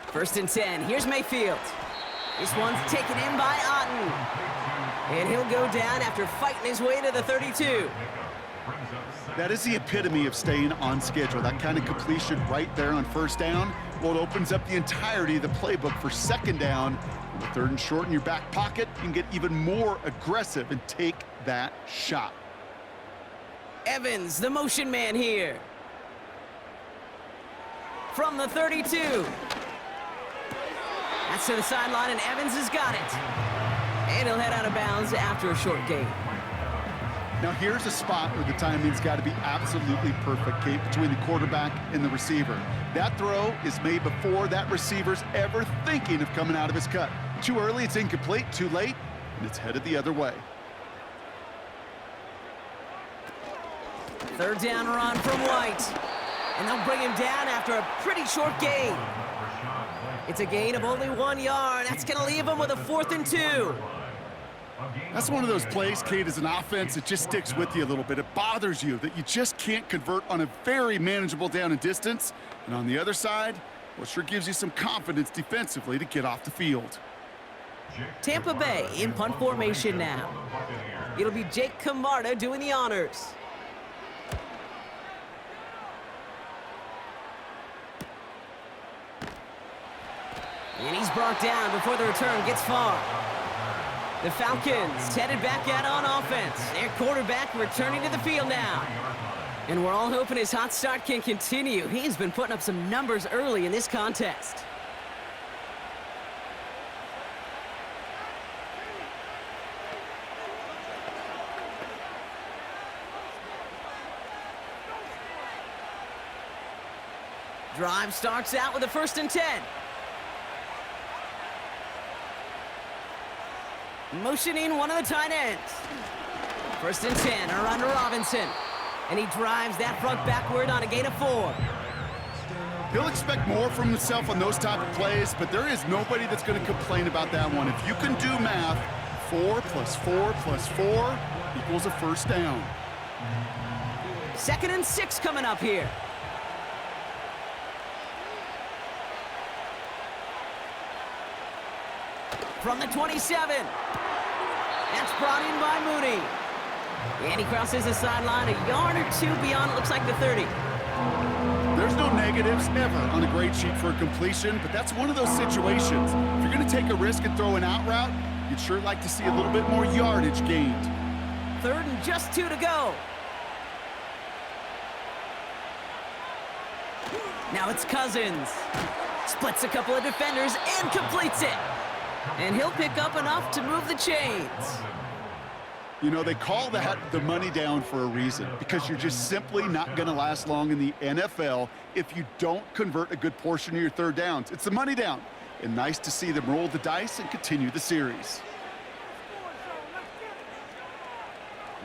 S2: 1st and 10. Here's Mayfield. This one's taken in by Otten. And he'll go down after fighting his way to the 32.
S3: That is the epitome of staying on schedule. That kind of completion right there on 1st down. Well, it opens up the entirety of the playbook for 2nd down. With 3rd and short in your back pocket, you can get even more aggressive and take that shot.
S2: Evans, the motion man here. From the 32. That's to the sideline, and Evans has got it. And he'll head out of bounds after a short gain.
S3: Now here's a spot where the timing's got to be absolutely perfect, Kate, between the quarterback and the receiver. That throw is made before that receiver's ever thinking of coming out of his cut. Too early, it's incomplete. Too late, and it's headed the other way.
S2: 3rd down run from White. And they'll bring him down after a pretty short gain. It's a gain of only 1 yard. That's going to leave him with a 4th and 2.
S3: That's one of those plays, Kate, as an offense, it just sticks with you a little bit. It bothers you that you just can't convert on a very manageable down and distance. And on the other side, well, it sure gives you some confidence defensively to get off the field.
S2: Tampa Bay in punt formation now. It'll be Jake Camarda doing the honors. And he's brought down before the return gets far. The Falcons headed back out on offense. Their quarterback returning to the field now. And we're all hoping his hot start can continue. He's been putting up some numbers early in this contest. Drive starts out with a 1st and 10. Motioning one of the tight ends. 1st and 10, a run to Robinson. And he drives that front backward on a gain of 4.
S3: He'll expect more from himself on those type of plays, but there is nobody that's going to complain about that one. If you can do math, 4 plus 4 plus 4 equals a 1st down.
S2: 2nd and 6 coming up here. From the 27. That's brought in by Mooney. And he crosses the sideline a yard or 2 beyond, it looks like the 30.
S3: There's no negatives ever on a grade sheet for a completion, but that's one of those situations. If you're going to take a risk and throw an out route, you'd sure like to see a little bit more yardage gained.
S2: 3rd and just 2 to go. Now it's Cousins. Splits a couple of defenders and completes it. And he'll pick up enough to move the chains.
S3: You know, they call that the money down for a reason, because you're just simply not going to last long in the NFL if you don't convert a good portion of your 3rd downs. It's the money down. And nice to see them roll the dice and continue the series.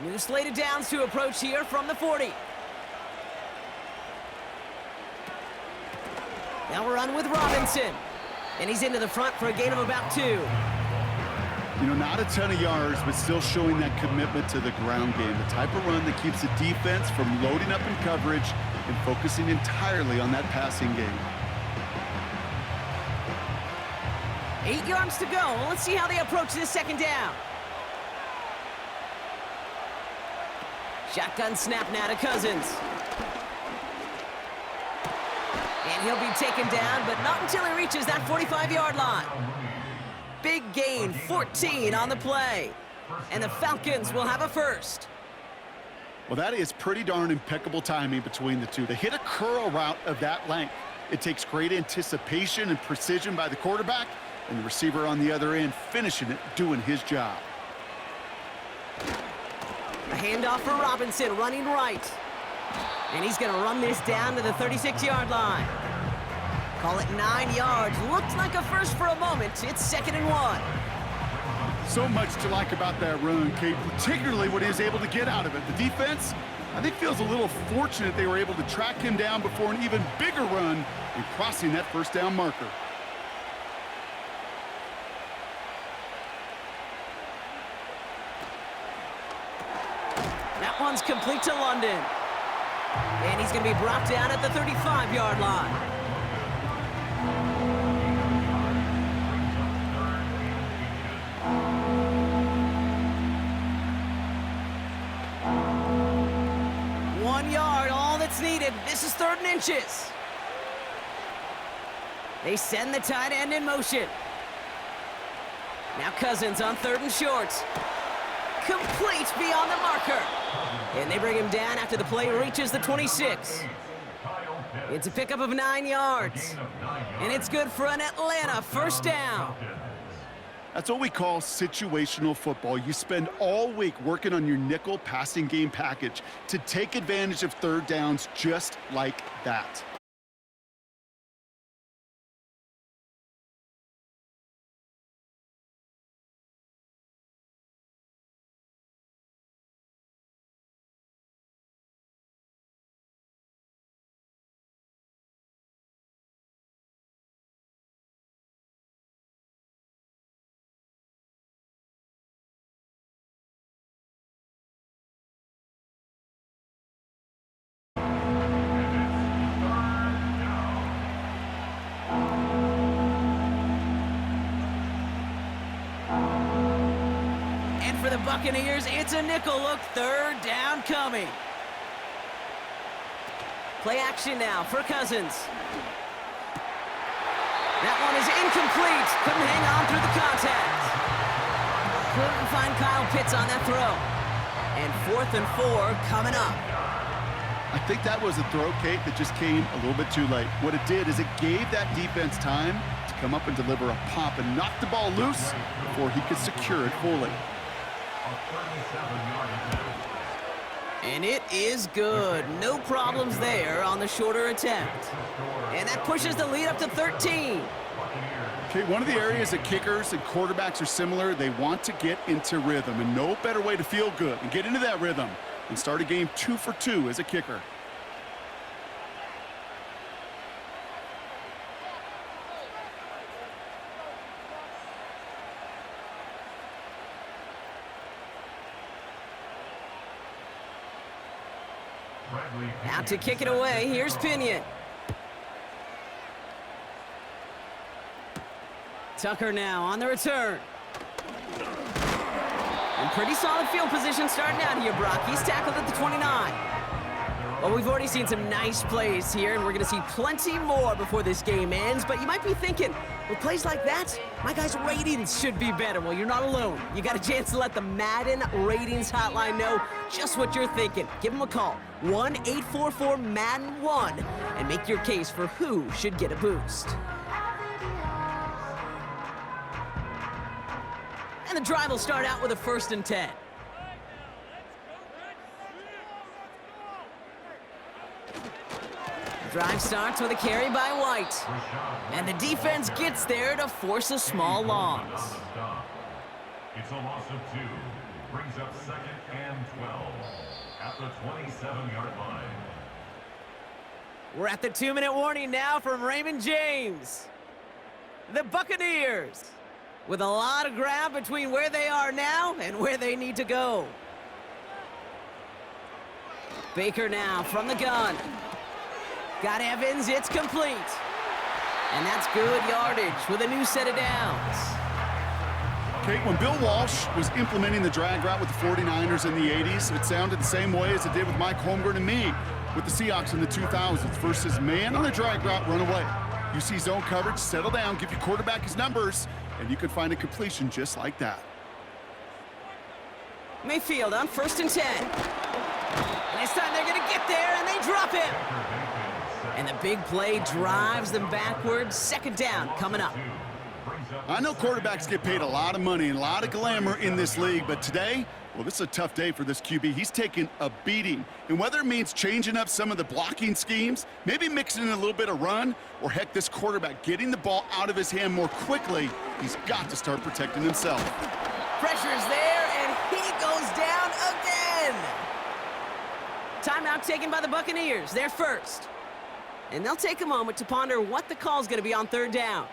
S2: New slated downs to approach here from the 40. Now we're on with Robinson. And he's into the front for a gain of about 2.
S3: You know, not a ton of yards, but still showing that commitment to the ground game. The type of run that keeps the defense from loading up in coverage and focusing entirely on that passing game.
S2: 8 yards to go. Let's see how they approach this 2nd down. Shotgun snap now to Cousins. And he'll be taken down, but not until he reaches that 45-yard line. Big gain, 14 on the play. And the Falcons will have a 1st.
S3: Well, that is pretty darn impeccable timing between the two. To hit a curl route of that length, it takes great anticipation and precision by the quarterback, and the receiver on the other end finishing it, doing his job.
S2: A handoff for Robinson, running right. And he's going to run this down to the 36-yard line. Call it 9 yards. Looks like a 1st for a moment. It's 2nd and 1.
S3: So much to like about that run, Kate, particularly what he was able to get out of it. The defense, I think, feels a little fortunate they were able to track him down before an even bigger run and crossing that 1st down marker.
S2: That one's complete to London. And he's going to be brought down at the 35-yard line. Needed. This is 3rd and inches. They send the tight end in motion. Now Cousins on 3rd and short. Complete beyond the marker. And they bring him down after the play reaches the 26. It's a pickup of 9 yards. And it's good for an Atlanta 1st down.
S3: That's what we call situational football. You spend all week working on your nickel passing game package to take advantage of 3rd downs just like that.
S2: For the Buccaneers, it's a nickel look, 3rd down coming. Play action now for Cousins. That one is incomplete. Couldn't hang on through the contact. Couldn't find Kyle Pitts on that throw. And 4th and 4 coming up.
S3: I think that was a throw, Kate, that just came a little bit too late. What it did is it gave that defense time to come up and deliver a pop and knock the ball loose before he could secure it fully.
S2: And it is good. No problems there on the shorter attempt. And that pushes the lead up to 13.
S3: Okay, one of the areas that kickers and quarterbacks are similar, they want to get into rhythm, and no better way to feel good and get into that rhythm and start a game 2 for 2 as a kicker.
S2: Now to kick it away, here's Pinion. Tucker now on the return. And pretty solid field position starting out here, Brock. He's tackled at the 29. Well, we've already seen some nice plays here, and we're going to see plenty more before this game ends. But you might be thinking, with plays like that, my guys' ratings should be better. Well, you're not alone. You got a chance to let the Madden Ratings Hotline know just what you're thinking. Give them a call, 1-844-MADDEN-1, and make your case for who should get a boost. And the drive will start out with a 1st and 10. Drive starts with a carry by White. And the defense gets there to force a small loss.
S4: It's a loss of 2. Brings up 2nd and 12 at the 27-yard line.
S2: We're at the 2-minute warning now from Raymond James. The Buccaneers with a lot of ground between where they are now and where they need to go. Baker now from the gun. Got Evans, it's complete. And that's good yardage with a new set of downs.
S3: Okay, when Bill Walsh was implementing the drag route with the 49ers in the 80s, it sounded the same way as it did with Mike Holmgren and me with the Seahawks in the 2000s versus man on the drag route, run away. You see zone coverage, settle down, give your quarterback his numbers, and you can find a completion just like that.
S2: Mayfield on 1st and 10. And this time they're going to get there, and they drop him. And the big play drives them backwards. 2nd down coming up.
S3: I know quarterbacks get paid a lot of money and a lot of glamour in this league, but today, well, this is a tough day for this QB. He's taking a beating. And whether it means changing up some of the blocking schemes, maybe mixing in a little bit of run, or heck, this quarterback getting the ball out of his hand more quickly, he's got to start protecting himself.
S2: Pressure's there, and he goes down again. Timeout taken by the Buccaneers. They're first. And they'll take a moment to ponder what the call's going to be on 3rd down.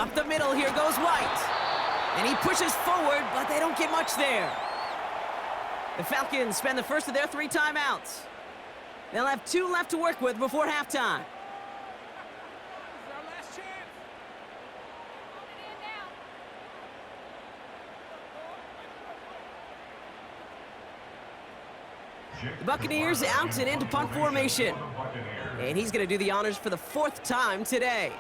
S2: Up the middle, here goes White. And he pushes forward, but they don't get much there. The Falcons spend the first of their 3 timeouts. They'll have 2 left to work with before halftime. The Buccaneers out and into punt formation. And he's going to do the honors for the 4th time today.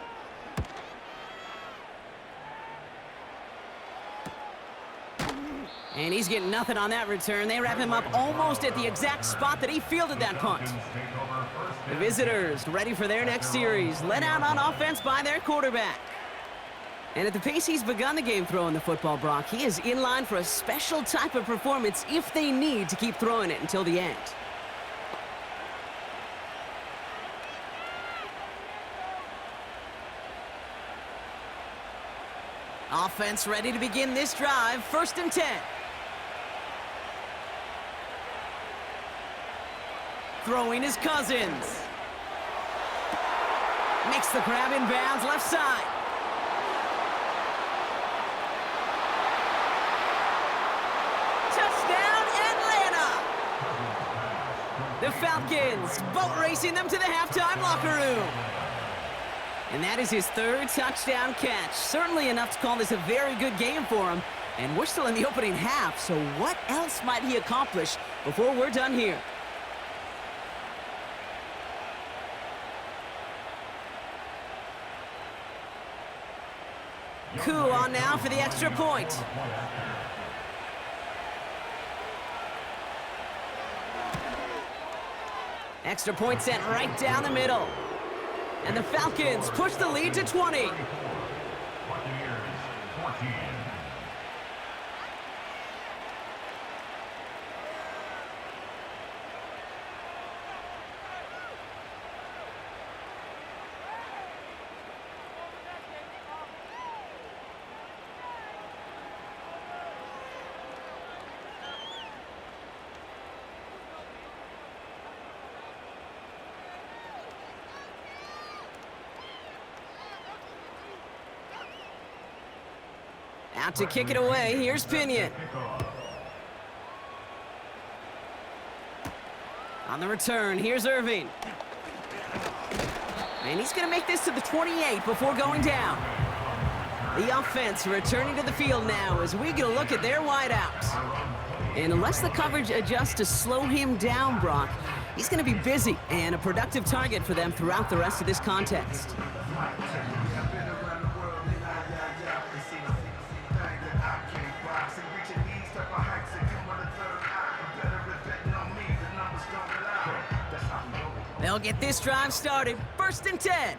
S2: And he's getting nothing on that return. They wrap him up almost at the exact spot that he fielded that punt. The visitors ready for their next series, led out on offense by their quarterback. And at the pace he's begun the game throwing the football, Brock, he is in line for a special type of performance if they need to keep throwing it until the end. Offense ready to begin this drive, 1st and 10. Throwing is Cousins. Makes the grab in bounds, left side. Touchdown, Atlanta! The Falcons boat racing them to the halftime locker room. And that is his 3rd touchdown catch. Certainly enough to call this a very good game for him. And we're still in the opening half, so what else might he accomplish before we're done here? Coup on now for the extra point. Extra point sent right down the middle. And the Falcons push the lead to 20.
S4: Buccaneers 14.
S2: Out to kick it away, here's Pinion. On the return, here's Irving. And he's going to make this to the 28 before going down. The offense returning to the field now as we get a look at their wideouts. And unless the coverage adjusts to slow him down, Brock, he's going to be busy and a productive target for them throughout the rest of this contest. They'll get this drive started. 1st and 10.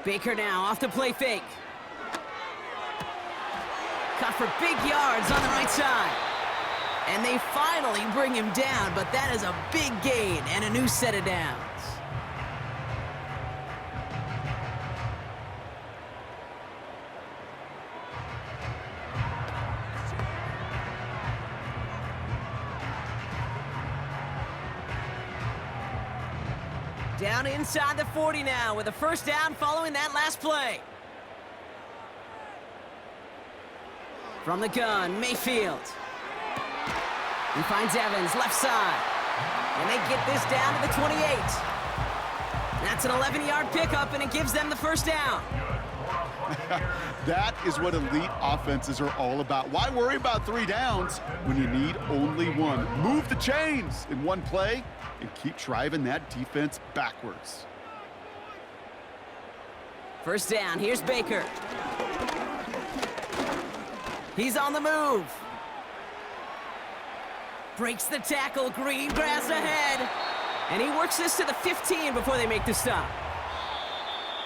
S2: Baker now off the play fake. Cut for big yards on the right side. And they finally bring him down, but that is a big gain and a new set of downs. Down inside the 40 now with a 1st down following that last play. From the gun, Mayfield. He finds Evans, left side. And they get this down to the 28. That's an 11-yard pickup, and it gives them the 1st down.
S3: That is what elite offenses are all about. Why worry about 3 downs when you need only 1? Move the chains in one play and keep driving that defense backwards.
S2: 1st down, here's Baker. He's on the move. Breaks the tackle, green grass ahead. And he works this to the 15 before they make the stop.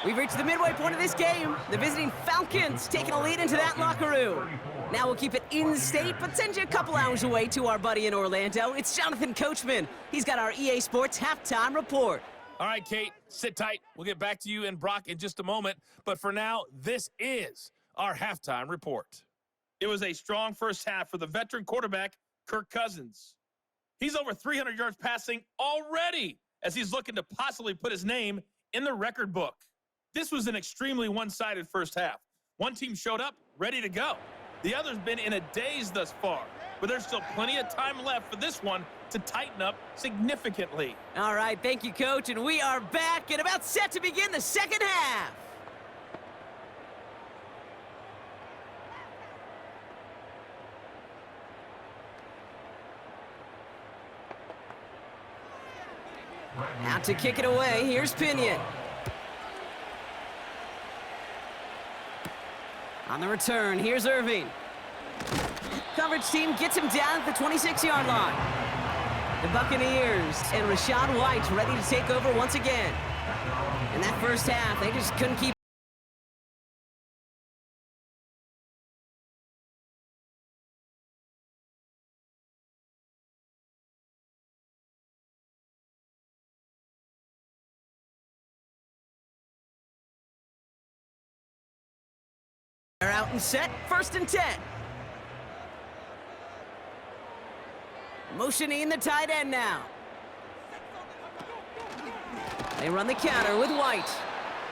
S2: We've reached the midway point of this game. The visiting Falcons taking a lead into that locker room. Now we'll keep it in-state, but send you a couple hours away to our buddy in Orlando. It's Jonathan Coachman. He's got our EA Sports halftime report.
S5: All right, Kate, sit tight. We'll get back to you and Brock in just a moment. But for now, this is our halftime report.
S6: It was a strong first half for the veteran quarterback, Kirk Cousins. He's over 300 yards passing already as he's looking to possibly put his name in the record book. This was an extremely one-sided first half. One team showed up, ready to go. The other's been in a daze thus far, but there's still plenty of time left for this one to tighten up significantly.
S2: All right, thank you, Coach, and we are back and about set to begin the second half. Out to kick it away, here's Pinion. On the return, here's Irving. Coverage team gets him down at the 26-yard line. The Buccaneers and Rachaad White ready to take over once again. In that first half, they just couldn't keep They're out and set, 1st and 10. Motioning the tight end now. They run the counter with White.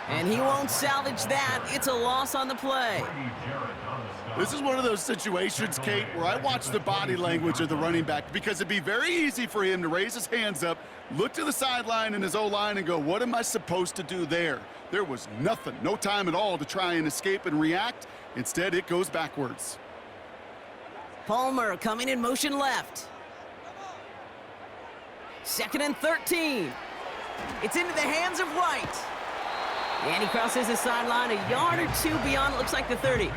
S2: And he won't salvage that. It's a loss on the play.
S3: This is one of those situations, Kate, where I watch the body language of the running back because it'd be very easy for him to raise his hands up, look to the sideline and his O-line and go, what am I supposed to do there? There was nothing, no time at all to try and escape and react. Instead, it goes backwards.
S2: Palmer coming in motion left. 2nd and 13. It's into the hands of White. And he crosses the sideline a yard or two beyond, it looks like the 30.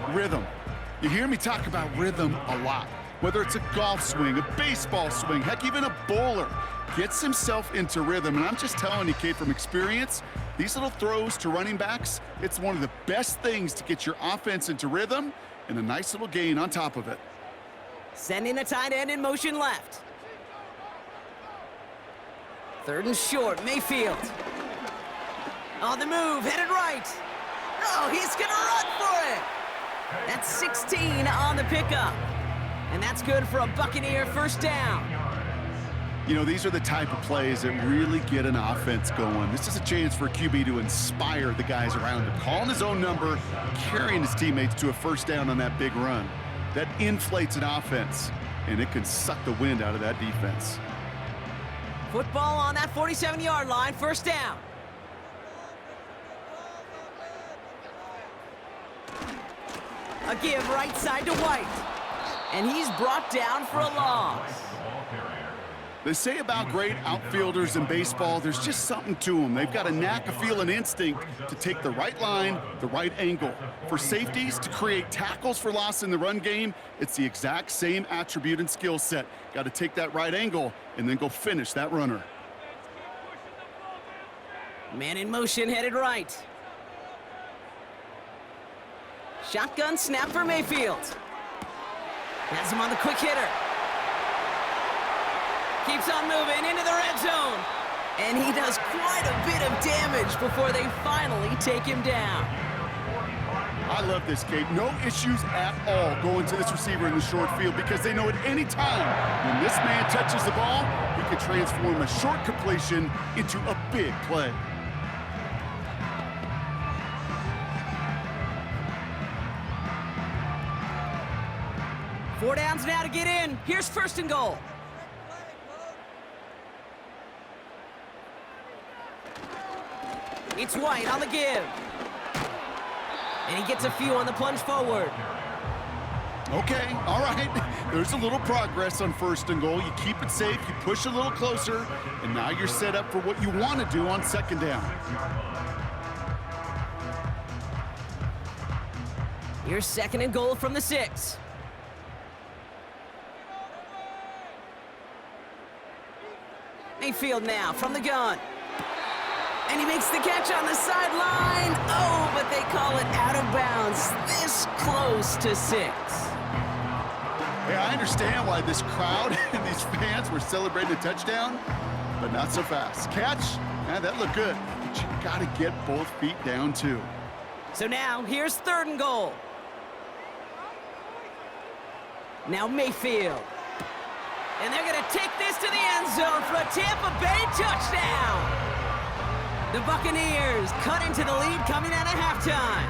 S3: Rhythm. You hear me talk about rhythm a lot. Whether it's a golf swing, a baseball swing, heck, even a bowler gets himself into rhythm. And I'm just telling you, Kate, from experience, these little throws to running backs, it's one of the best things to get your offense into rhythm and a nice little gain on top of it.
S2: Sending the tight end in motion left. 3rd and short, Mayfield. On the move, headed right. Oh, he's gonna run for it. That's 16 on the pickup. And that's good for a Buccaneer 1st down.
S3: You know, these are the type of plays that really get an offense going. This is a chance for a QB to inspire the guys around him. Calling his own number, carrying his teammates to a 1st down on that big run. That inflates an offense, and it can suck the wind out of that defense.
S2: Football on that 47-yard line, 1st down. A give right side to White. And he's brought down for a loss.
S3: They say about great outfielders in baseball, there's just something to them. They've got a knack, a feel, and instinct to take the right line, the right angle. For safeties, to create tackles for loss in the run game, it's the exact same attribute and skill set. Got to take that right angle and then go finish that runner.
S2: Man in motion, headed right. Shotgun snap for Mayfield. Has him on the quick hitter. Keeps on moving into the red zone. And he does quite a bit of damage before they finally take him down.
S3: I love this, Kate. No issues at all going to this receiver in the short field because they know at any time when this man touches the ball, he can transform a short completion into a big play.
S2: Four downs now to get in. Here's 1st and goal. It's White on the give. And he gets a few on the plunge forward.
S3: Okay, all right. There's a little progress on 1st and goal. You keep it safe, you push a little closer, and now you're set up for what you want to do on 2nd down.
S2: Here's 2nd and goal from the 6. Mayfield now from the gun. And he makes the catch on the sideline. Oh, but they call it out of bounds. This close to 6.
S3: Yeah, I understand why this crowd and these fans were celebrating a touchdown, but not so fast. Catch, that looked good. But you got to get both feet down, too.
S2: So now, here's 3rd and goal. Now Mayfield. And they're going to take this to the end zone for a Tampa Bay touchdown. The Buccaneers cut into the lead coming out of halftime.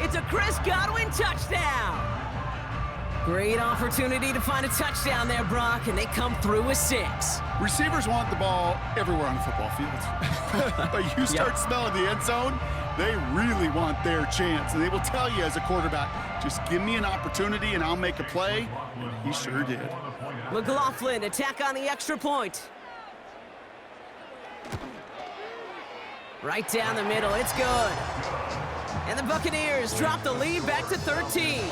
S2: It's a Chris Godwin touchdown. Great opportunity to find a touchdown there, Brock, and they come through with 6.
S3: Receivers want the ball everywhere on a football field. But you start smelling the end zone, they really want their chance. And they will tell you as a quarterback, just give me an opportunity and I'll make a play. And he sure did.
S2: McLaughlin, attack on the extra point. Right down the middle, it's good. And the Buccaneers drop the lead back to 13.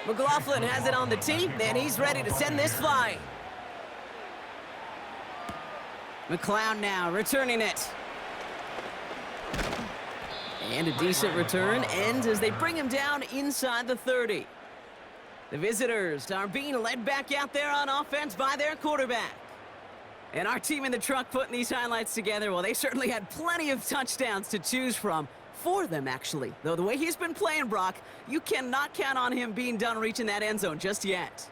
S2: McLaughlin has it on the tee, and he's ready to send this flying. McLeod now returning it. And a decent return ends as they bring him down inside the 30. The visitors are being led back out there on offense by their quarterback. And our team in the truck putting these highlights together, well, they certainly had plenty of touchdowns to choose from. For them, actually. Though the way he's been playing, Brock, you cannot count on him being done reaching that end zone just yet.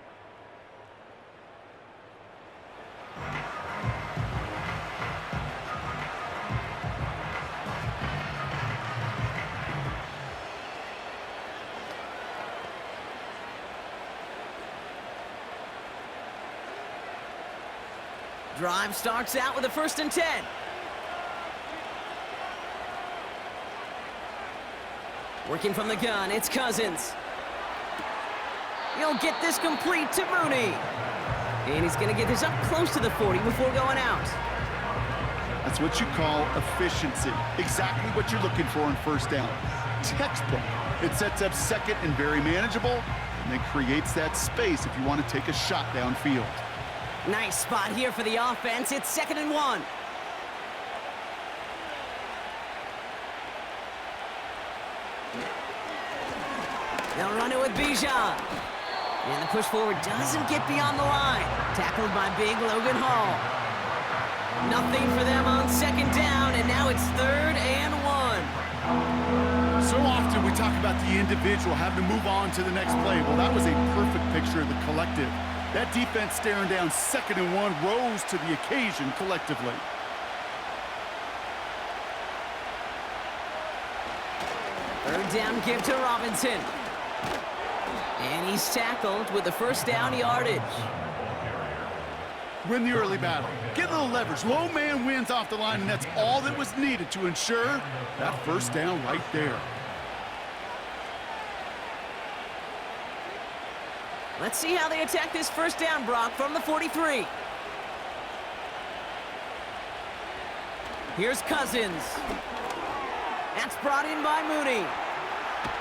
S2: Drive starts out with a 1st and 10. Working from the gun, it's Cousins. He'll get this complete to Mooney. And he's going to get this up close to the 40 before going out.
S3: That's what you call efficiency. Exactly what you're looking for in 1st down. Textbook. It sets up 2nd and very manageable, and then creates that space if you want to take a shot downfield.
S2: Nice spot here for the offense. It's 2nd and 1. They'll run it with Bijan. And the push forward doesn't get beyond the line. Tackled by big Logan Hall. Nothing for them on 2nd down, and now it's 3rd and 1.
S3: So often we talk about the individual having to move on to the next play. Well, that was a perfect picture of the collective. That defense staring down 2nd and 1 rose to the occasion collectively.
S2: Third down give to Robinson. And he's tackled with the 1st down yardage.
S3: Win the early battle. Get a little leverage. Low man wins off the line, and that's all that was needed to ensure that 1st down right there.
S2: Let's see how they attack this 1st down, Brock, from the 43. Here's Cousins. That's brought in by Mooney.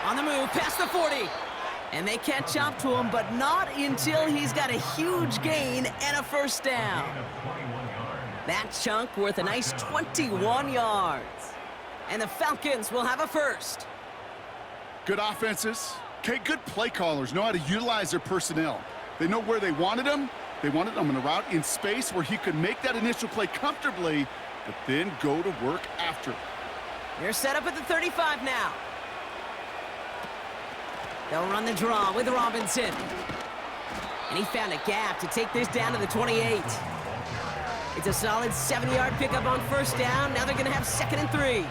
S2: On the move, past the 40. And they catch up to him, but not until he's got a huge gain and a 1st down. That chunk worth a nice 21 yards. And the Falcons will have a 1st.
S3: Good offenses. Okay, good play callers know how to utilize their personnel. They know where they wanted them. They wanted them on a route in space where he could make that initial play comfortably, but then go to work after.
S2: They're set up at the 35 now. They'll run the draw with Robinson. And he found a gap to take this down to the 28. It's a solid 70-yard pickup on 1st down. Now they're going to have 2nd and 3.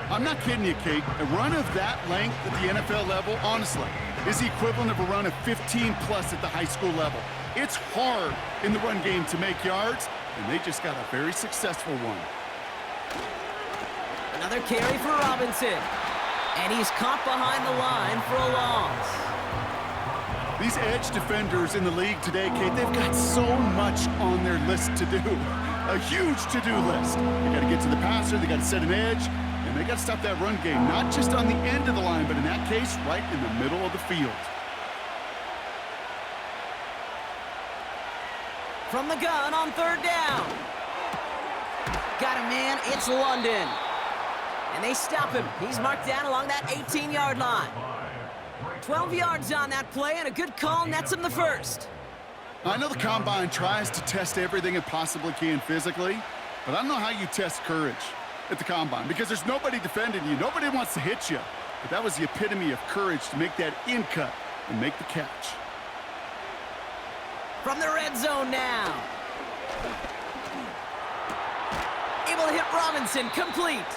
S3: I'm not kidding you, Kate. A run of that length at the NFL level, honestly, is the equivalent of a run of 15-plus at the high school level. It's hard in the run game to make yards, and they just got a very successful one.
S2: Another carry for Robinson. And he's caught behind the line for a loss.
S3: These edge defenders in the league today, Kate, they've got so much on their list to do. A huge to-do list. They got to get to the passer, they got to set an edge, and they got to stop that run game, not just on the end of the line, but in that case, right in the middle of the field.
S2: From the gun on 3rd down. got a man. It's London. And they stop him. He's marked down along that 18-yard line. 12 yards on that play, and a good call nets him the first.
S3: I know the Combine tries to test everything it possibly can physically, but I don't know how you test courage at the Combine because there's nobody defending you. Nobody wants to hit you. But that was the epitome of courage to make that in cut and make the catch.
S2: From the red zone now. Able to hit Robinson, complete.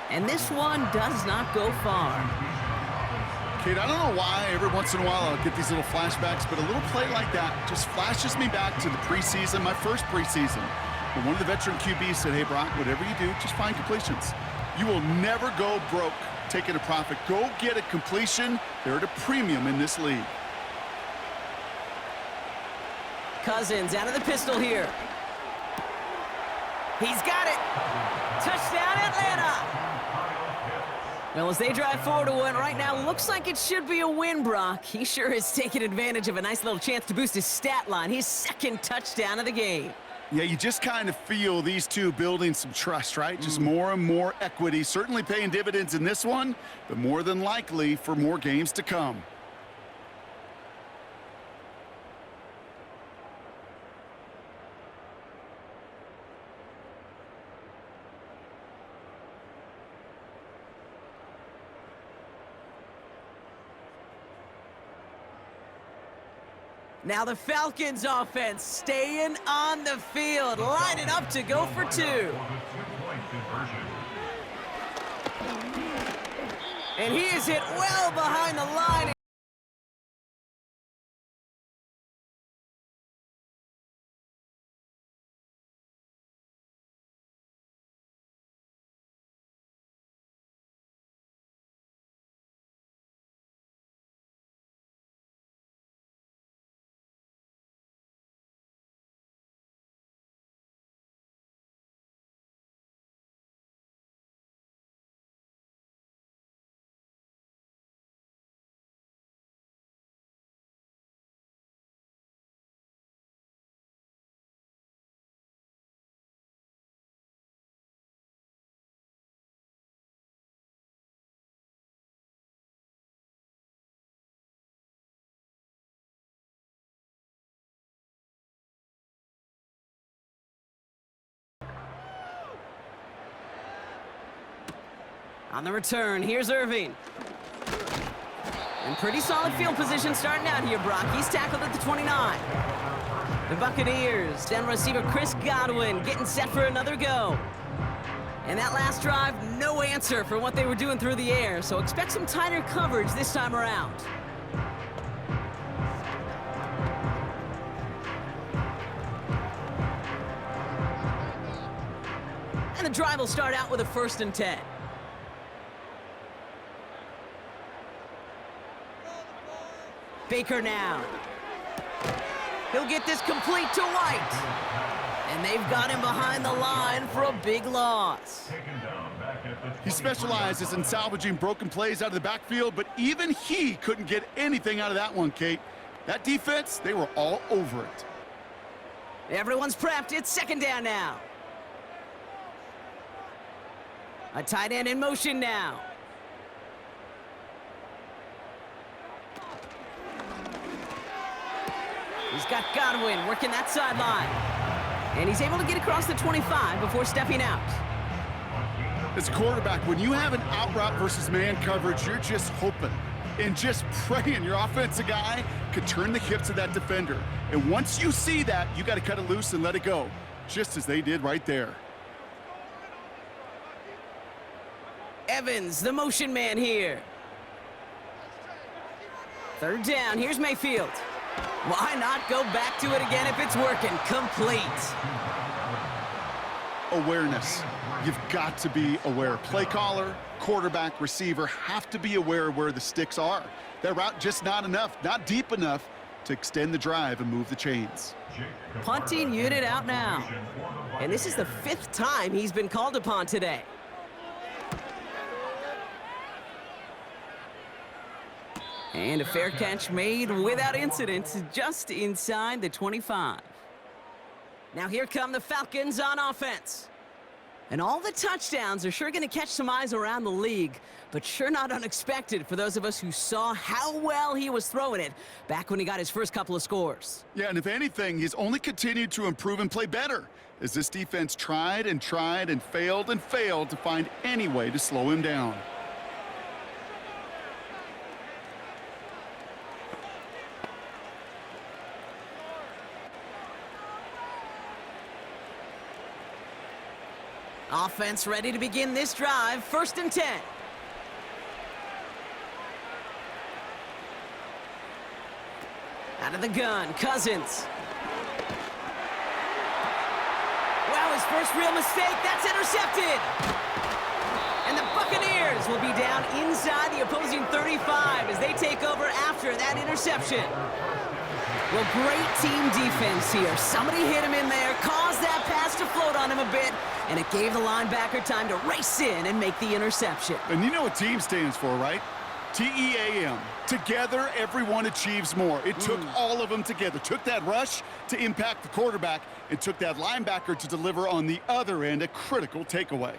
S2: And this one does not go far.
S3: Kate, I don't know why every once in a while I'll get these little flashbacks, but a little play like that just flashes me back to the preseason, my first preseason. When one of the veteran QBs said, hey, Brock, whatever you do, just find completions. You will never go broke taking a profit. Go get a completion. They're at a premium in this league.
S2: Cousins out of the pistol here. He's got it. Touchdown, Atlanta. Well, as they drive forward to win right now, looks like it should be a win, Brock. He sure has taken advantage of a nice little chance to boost his stat line. His second touchdown of the game.
S3: Yeah, you just kind of feel these two building some trust, right? Just more and more equity. Certainly paying dividends in this one, but more than likely for more games to come.
S2: Now the Falcons offense staying on the field, lining up to go for two. And he is hit well behind the line. On the return, here's Irving. And pretty solid field position starting out here, Brock. He's tackled at the 29. The Buccaneers, down receiver Chris Godwin, getting set for another go. And that last drive, no answer for what they were doing through the air, so expect some tighter coverage this time around. And the drive will start out with a 1st and 10. Baker now. He'll get this complete to White. And they've got him behind the line for a big loss.
S3: He specializes in salvaging broken plays out of the backfield, but even he couldn't get anything out of that one, Kate. That defense, they were all over it.
S2: Everyone's prepped. It's 2nd down now. A tight end in motion now. He's got Godwin working that sideline. And he's able to get across the 25 before stepping out.
S3: As a quarterback, when you have an out route versus man coverage, you're just hoping and just praying your offensive guy could turn the hips of that defender. And once you see that, you got to cut it loose and let it go, just as they did right there.
S2: Evans, the motion man here. 3rd down, here's Mayfield. Why not go back to it again if it's working? Complete.
S3: Awareness. You've got to be aware. Play caller, quarterback, receiver have to be aware of where the sticks are. That route just not enough, not deep enough to extend the drive and move the chains.
S2: Punting unit out now. And this is the 5th time he's been called upon today. And a fair catch made without incident, just inside the 25. Now here come the Falcons on offense. And all the touchdowns are sure going to catch some eyes around the league, but sure not unexpected for those of us who saw how well he was throwing it back when he got his first couple of scores.
S3: Yeah, and if anything, he's only continued to improve and play better as this defense tried and failed to find any way to slow him down.
S2: Offense ready to begin this drive. 1st and 10. Out of the gun, Cousins. Wow, his first real mistake. That's intercepted. And the Buccaneers will be down inside the opposing 35 as they take over after that interception. Well, great team defense here. Somebody hit him in there, caused that pass to float on him a bit, and it gave the linebacker time to race in and make the interception.
S3: And you know what team stands for, right? T-E-A-M. Together, everyone achieves more. It took all of them together. Took that rush to impact the quarterback. It took that linebacker to deliver on the other end, a critical takeaway.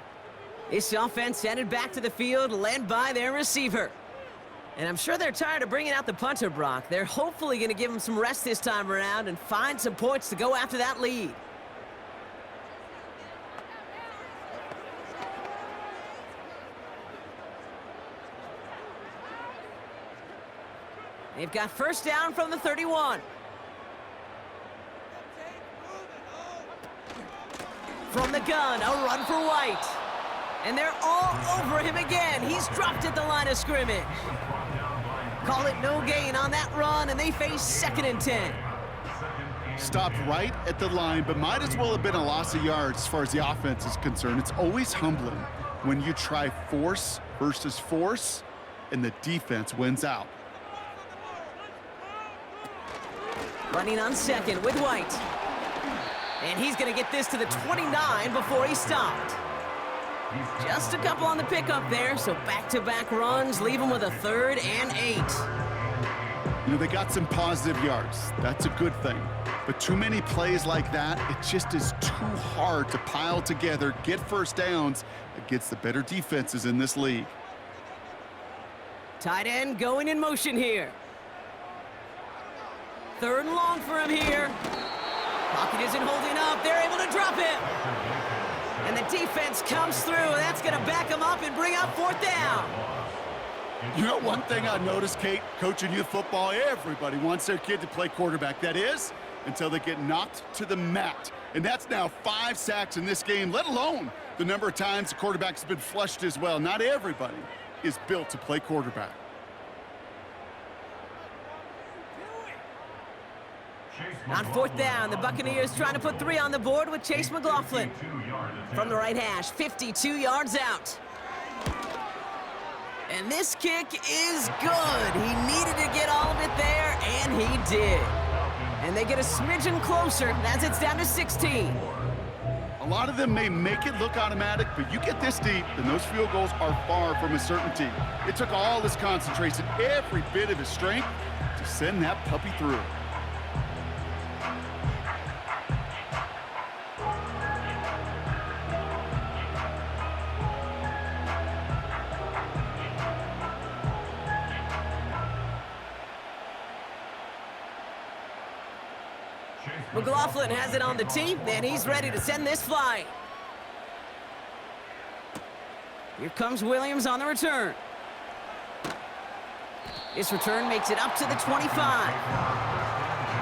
S2: This offense headed back to the field, led by their receiver. And I'm sure they're tired of bringing out the punter, Brock. They're hopefully going to give him some rest this time around and find some points to go after that lead. They've got 1st down from the 31. From the gun, a run for White. And they're all over him again. He's dropped at the line of scrimmage. Call it no gain on that run, and they face 2nd and 10.
S3: Stopped right at the line, but might as well have been a loss of yards as far as the offense is concerned. It's always humbling when you try force versus force, and the defense wins out.
S2: Running on 2nd with White. And he's going to get this to the 29 before he stopped. Just a couple on the pickup there, so back-to-back runs leave him with a 3rd and 8.
S3: You know, they got some positive yards. That's a good thing. But too many plays like that, it just is too hard to pile together, get 1st downs against the better defenses in this league.
S2: Tight end going in motion here. 3rd and long for him here. Pocket isn't holding up. They're able to drop him. And the defense comes through. That's going to back him up and bring up 4th down.
S3: You know, one thing I noticed, Kate, coaching youth football, everybody wants their kid to play quarterback. That is, until they get knocked to the mat. And that's now 5 sacks in this game, let alone the number of times the quarterback's been flushed as well. Not everybody is built to play quarterback.
S2: On 4th down, the Buccaneers trying to put 3 on the board with Chase McLaughlin. From the right hash, 52 yards out. And this kick is good. He needed to get all of it there, and he did. And they get a smidgen closer as it's down to 16.
S3: A lot of them may make it look automatic, but you get this deep, and those field goals are far from a certainty. It took all his concentration, every bit of his strength, to send that puppy through.
S2: McLaughlin has it on the tee, and he's ready to send this flying. Here comes Williams on the return. This return makes it up to the 25.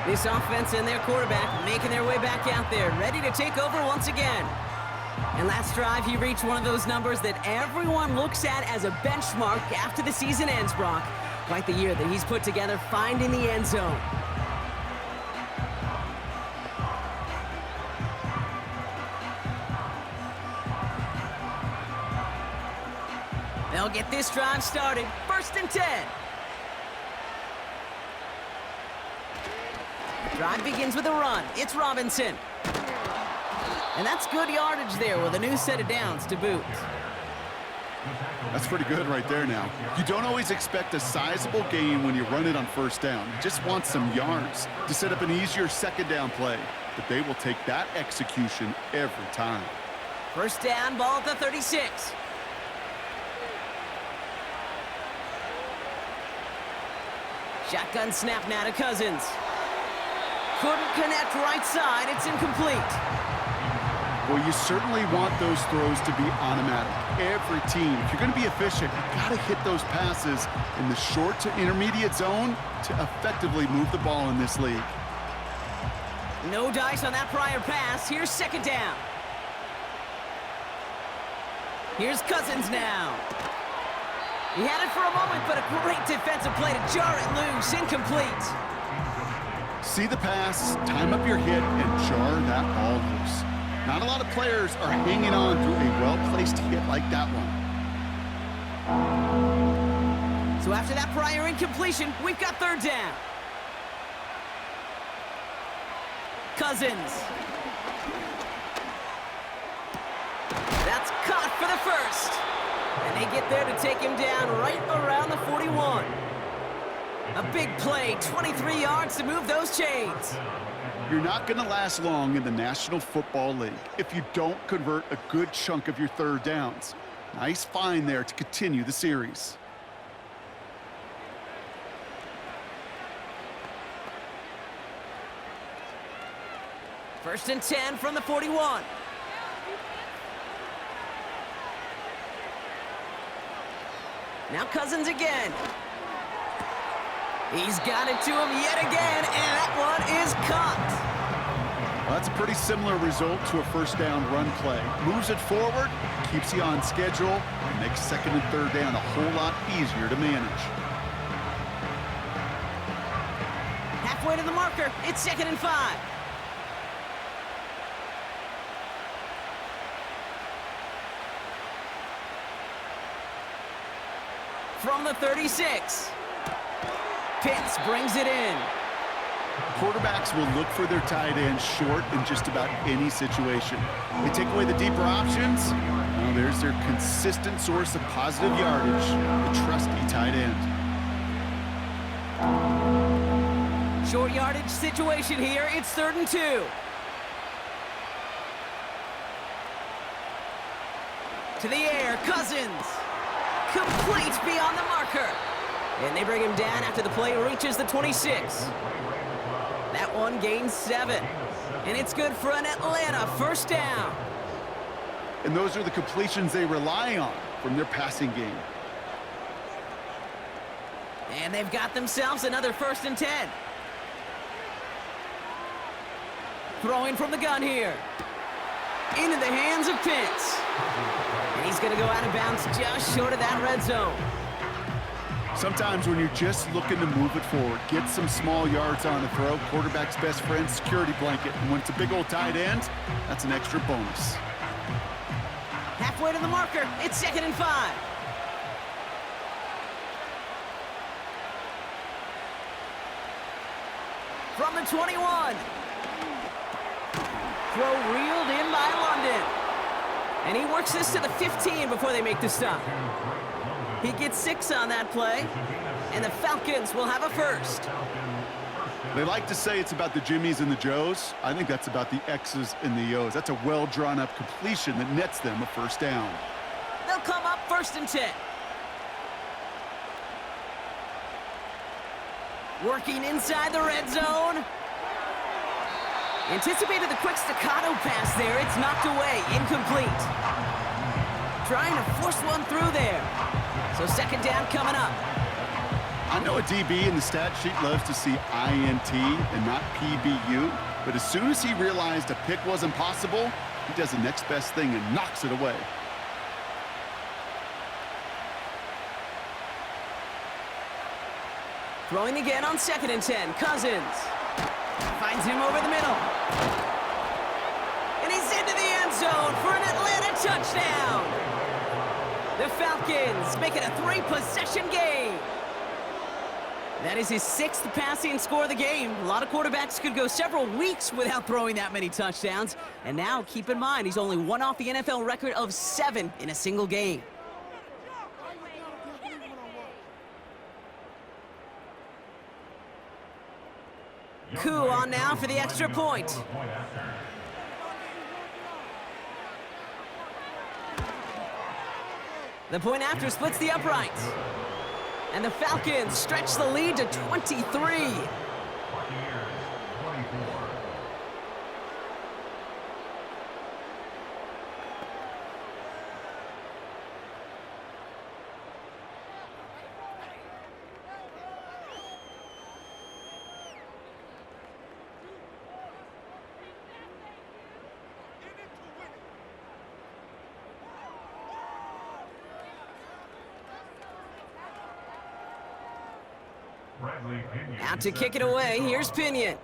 S2: This offense and their quarterback making their way back out there, ready to take over once again. And last drive, he reached one of those numbers that everyone looks at as a benchmark after the season ends, Brock. Quite the year that he's put together, finding the end zone. They'll get this drive started. 1st and 10. Drive begins with a run. It's Robinson. And that's good yardage there with a new set of downs to boot.
S3: That's pretty good right there now. You don't always expect a sizable gain when you run it on 1st down. You just want some yards to set up an easier 2nd down play. But they will take that execution every time.
S2: First down, ball at the 36. Shotgun snap now to Cousins. Couldn't connect right side. It's incomplete.
S3: Well, you certainly want those throws to be automatic. Every team, if you're going to be efficient, you got to hit those passes in the short to intermediate zone to effectively move the ball in this league.
S2: No dice on that prior pass. Here's second down. Here's Cousins now. He had it for a moment, but a great defensive play to jar it loose. Incomplete.
S3: See the pass, time up your hit, and jar that ball loose. Not a lot of players are hanging on through a well-placed hit like that one.
S2: So after that prior incompletion, we've got third down. Cousins. That's caught for the first. And they get there to take him down right around the 41. A big play, 23 yards to move those chains.
S3: You're not going to last long in the National Football League if you don't convert a good chunk of your third downs. Nice find there to continue the series.
S2: First and 10 from the 41. Now Cousins again. He's got it to him yet again, and that one is caught.
S3: Well, that's a pretty similar result to a first down run play. Moves it forward, keeps you on schedule, and makes second and third down a whole lot easier to manage.
S2: Halfway to the marker, it's second and 5. From the 36. Pitts brings it in.
S3: Quarterbacks will look for their tight end short in just about any situation. They take away the deeper options. Well, there's their consistent source of positive yardage, the trusty tight end.
S2: Short yardage situation here. It's third and 2. To the air, Cousins. Complete beyond the marker. And they bring him down after the play reaches the 26. That one gains 7. And it's good for an Atlanta first down.
S3: And those are the completions they rely on from their passing game.
S2: And they've got themselves another first and 10. Throwing from the gun here. Into the hands of Pitts. And he's going to go out of bounds just short of that red zone.
S3: Sometimes when you're just looking to move it forward, get some small yards on the throw, quarterback's best friend, security blanket. And when it's a big old tight end, that's an extra bonus.
S2: Halfway to the marker, it's second and 5. From the 21. Throw reeled in by London. And he works this to the 15 before they make the stop. He gets 6 on that play, and the Falcons will have a first.
S3: They like to say it's about the Jimmies and the Joes. I think that's about the X's and the O's. That's a well-drawn-up completion that nets them a first down.
S2: They'll come up first and 10. Working inside the red zone. Anticipated the quick staccato pass there. It's knocked away, incomplete. Trying to force one through there. So second down coming up.
S3: I know a DB in the stat sheet loves to see INT and not PBU, but as soon as he realized a pick wasn't possible, he does the next best thing and knocks it away.
S2: Throwing again on second and 10. Cousins finds him over the middle. And he's into the end zone for an Atlanta touchdown. The Falcons make it a 3-possession game. That is his 6th passing score of the game. A lot of quarterbacks could go several weeks without throwing that many touchdowns. And now, keep in mind, he's only one off the NFL record of 7 in a single game. Coup on now for the extra point. The point after splits the uprights. And the Falcons stretch the lead to 23.
S4: Buccaneers, 24.
S2: Out to kick it away, here's Pinion.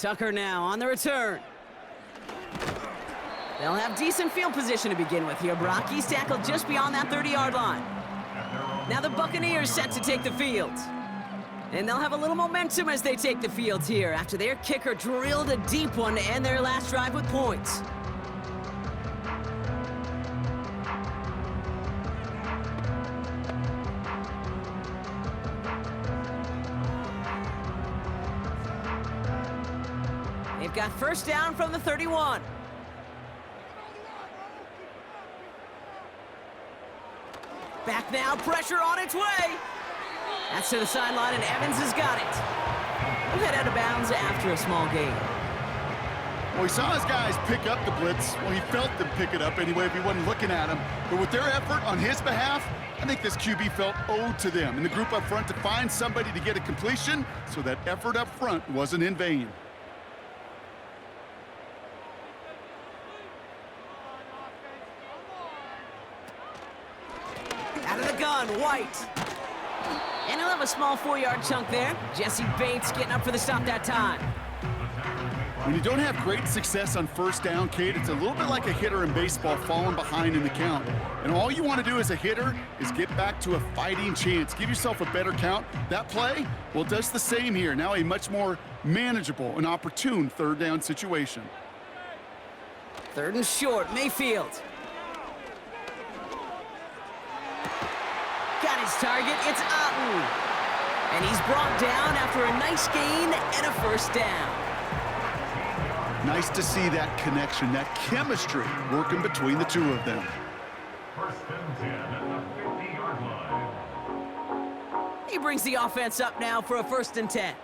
S2: Tucker now on the return. They'll have decent field position to begin with here, Brock. He's tackled just beyond that 30-yard line. Now the Buccaneers set to take the field. And they'll have a little momentum as they take the field here after their kicker drilled a deep one to end their last drive with points. They've got first down from the 31. Back now, pressure on its way. That's to the sideline, and Evans has got it. We'll head out of bounds after a small gain.
S3: Well, he saw his guys pick up the blitz. Well, he felt them pick it up anyway if he wasn't looking at him. But with their effort on his behalf, I think this QB felt owed to them and the group up front to find somebody to get a completion, so that effort up front wasn't in vain.
S2: run, White. And he'll have a small 4-yard chunk there. Jesse Bates getting up for the stop that time.
S3: When you don't have great success on first down, Kate, it's a little bit like a hitter in baseball falling behind in the count. And all you want to do as a hitter is get back to a fighting chance. Give yourself a better count. That play, well, does the same here. Now a much more manageable and opportune third down situation.
S2: 3rd and short, Mayfield. Got his target, it's Otten. And he's brought down after a nice gain and a first down.
S3: Nice to see that connection, that chemistry working between the two of them.
S4: 1st and 10 at the 50-yard line.
S2: He brings the offense up now for a 1st and 10.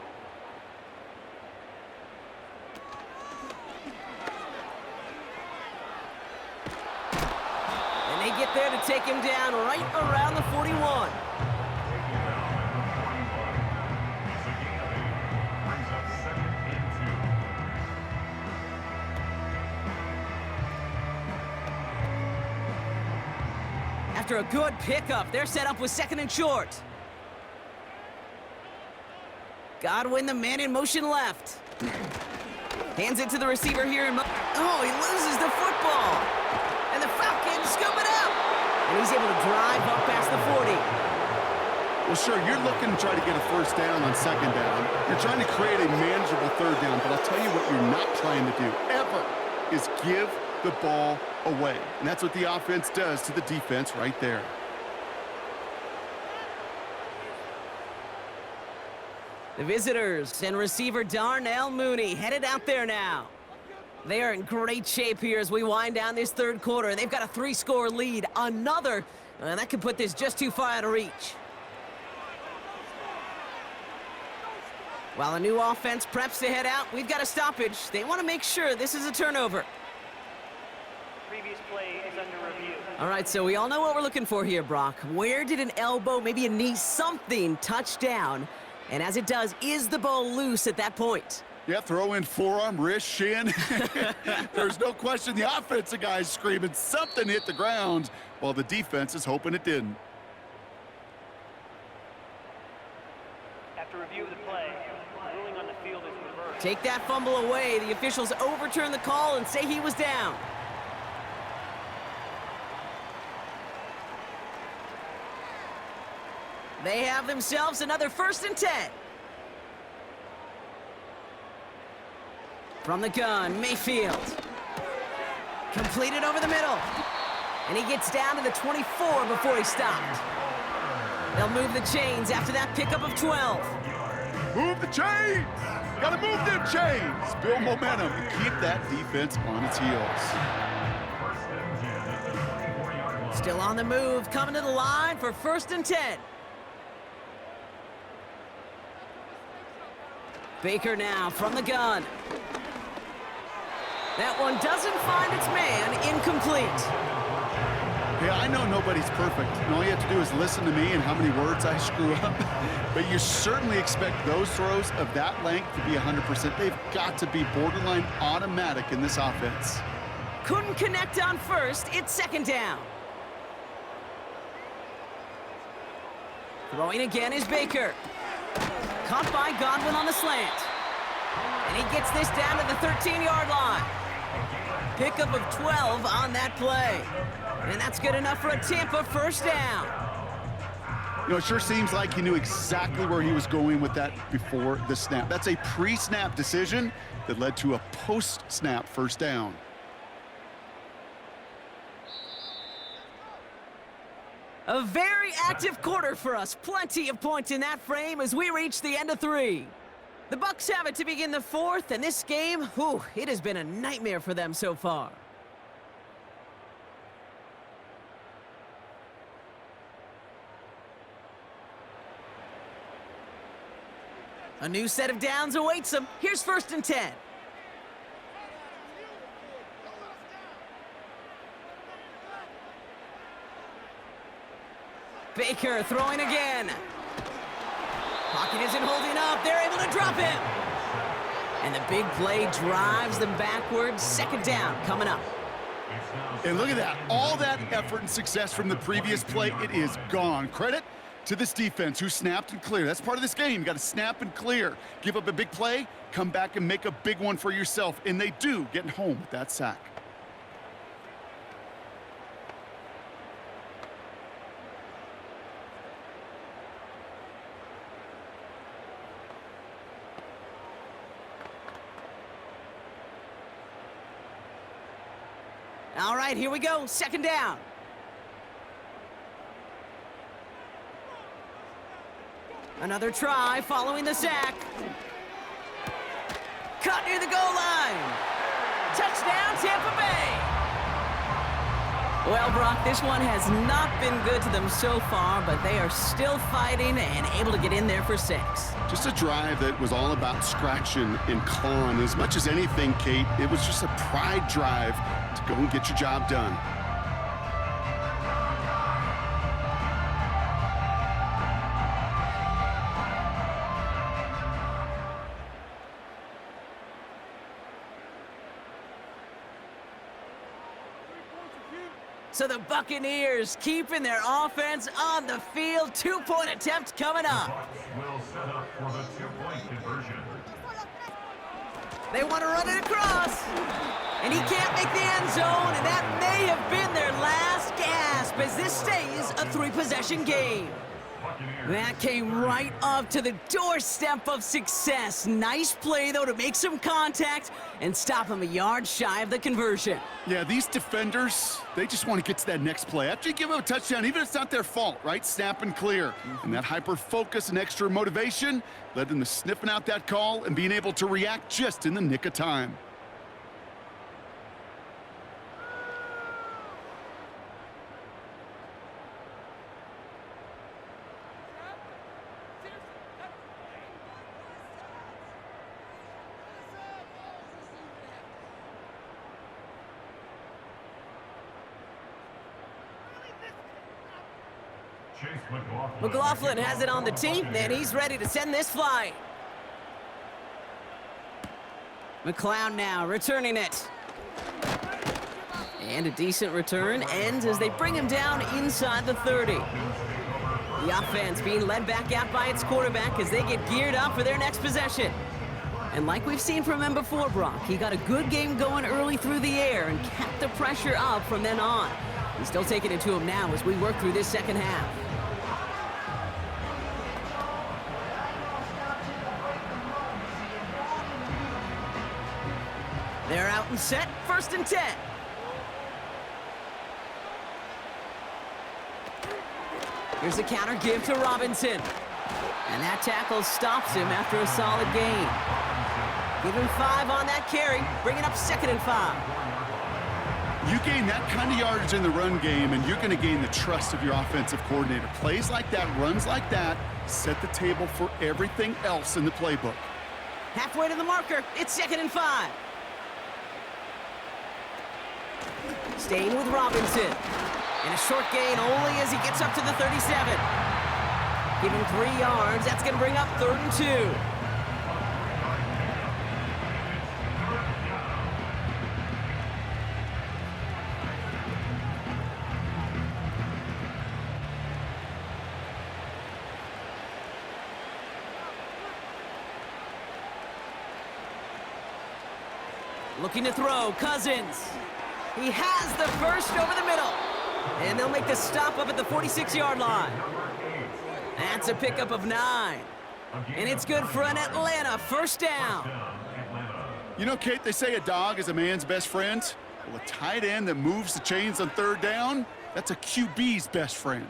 S2: And they get there to take him down right around the 41. After a good pickup, they're set up with 2nd and short. Godwin, the man in motion left. Hands it to the receiver here. Oh, he loses the football. And the Falcons scoop it up. And he's able to drive up past the 40.
S3: Well, sure, you're looking to try to get a first down on 2nd down. You're trying to create a manageable 3rd down, but I'll tell you what you're not trying to do, ever, is give the ball away. And that's what the offense does to the defense right there.
S2: The visitors and receiver Darnell Mooney headed out there now. They are in great shape here as we wind down this 3rd quarter. They've got a 3-score lead. Another, that could put this just too far out of reach. While a new offense preps to head out, we've got a stoppage. They want to make sure this is a turnover.
S7: Previous play is under review.
S2: All right, so we all know what we're looking for here, Brock. Where did an elbow, maybe a knee, something touch down? And as it does, is the ball loose at that point?
S3: Yeah, throw in forearm, wrist, shin. There's no question the offensive guy's screaming something hit the ground while the defense is hoping it didn't.
S7: After review of the play, ruling on the field is reversed.
S2: Take that fumble away. The officials overturn the call and say he was down. They have themselves another 1st and 10. From the gun, Mayfield. Completed over the middle. And he gets down to the 24 before he stopped. They'll move the chains after that pickup of 12.
S3: Move the chains! Gotta move them chains! Build momentum and keep that defense on its heels.
S2: Still on the move, coming to the line for 1st and 10. Baker now from the gun. That one doesn't find its man, incomplete.
S3: Yeah, I know nobody's perfect, and all you have to do is listen to me and how many words I screw up. But you certainly expect those throws of that length to be 100%. They've got to be borderline automatic in this offense.
S2: Couldn't connect on 1st, it's 2nd down. Throwing again is Baker. Caught by Godwin on the slant. And he gets this down to the 13-yard line. Pickup of 12 on that play. And that's good enough for a Tampa 1st down.
S3: You know, it sure seems like he knew exactly where he was going with that before the snap. That's a pre-snap decision that led to a post-snap 1st down.
S2: A very active quarter for us. Plenty of points in that frame as we reach the end of 3. The Bucs have it to begin the 4th, and this game, whew, it has been a nightmare for them so far. A new set of downs awaits them. Here's 1st and 10. Baker throwing again. Pocket isn't holding up. They're able to drop him. And the big play drives them backwards. 2nd down coming up.
S3: And look at that. All that effort and success from the previous play, it is gone. Credit to this defense who snapped and cleared. That's part of this game. You got to snap and clear. Give up a big play, come back and make a big one for yourself. And they do, getting home with that sack.
S2: All right, here we go. Second down. Another try following the sack. Cut near the goal line. Touchdown, Tampa Bay. Well, Brock, this one has not been good to them so far, but they are still fighting and able to get in there for 6.
S3: Just a drive that was all about scratching and clawing. As much as anything, Kate, it was just a pride drive to go and get your job done.
S2: So the Buccaneers keeping their offense on the field. 2-point attempt coming up.
S4: Bucks will set up for the 2-point conversion.
S2: They want to run it across. And he can't make the end zone, and that may have been their last gasp as this stays a 3-possession game. That came right up to the doorstep of success. Nice play, though, to make some contact and stop him a yard shy of the conversion.
S3: Yeah, these defenders, they just want to get to that next play. After you give them a touchdown, even if it's not their fault, right? Snap and clear. And that hyper-focus and extra motivation led them to sniffing out that call and being able to react just in the nick of time.
S2: McLaughlin has it on the team, and he's ready to send this flight. McLeod now returning it. And a decent return ends as they bring him down inside the 30. The offense being led back out by its quarterback as they get geared up for their next possession. And like we've seen from him before, Brock, he got a good game going early through the air and kept the pressure up from then on. He's still taking it to him now as we work through this second half. They're out and set, 1st and 10. Here's a counter give to Robinson. And that tackle stops him after a solid gain. Give him 5 on that carry, bringing up 2nd and 5.
S3: You gain that kind of yardage in the run game, and you're going to gain the trust of your offensive coordinator. Plays like that, runs like that, set the table for everything else in the playbook.
S2: Halfway to the marker, it's 2nd and 5. Staying with Robinson. And a short gain only as he gets up to the 37. Give him 3 yards. That's going to bring up 3rd and 2. Looking to throw, Cousins. He has the first over the middle. And they'll make the stop up at the 46-yard line. That's a pickup of 9. And it's good for an Atlanta 1st down.
S3: You know, Kate, they say a dog is a man's best friend. Well, a tight end that moves the chains on 3rd down, that's a QB's best friend.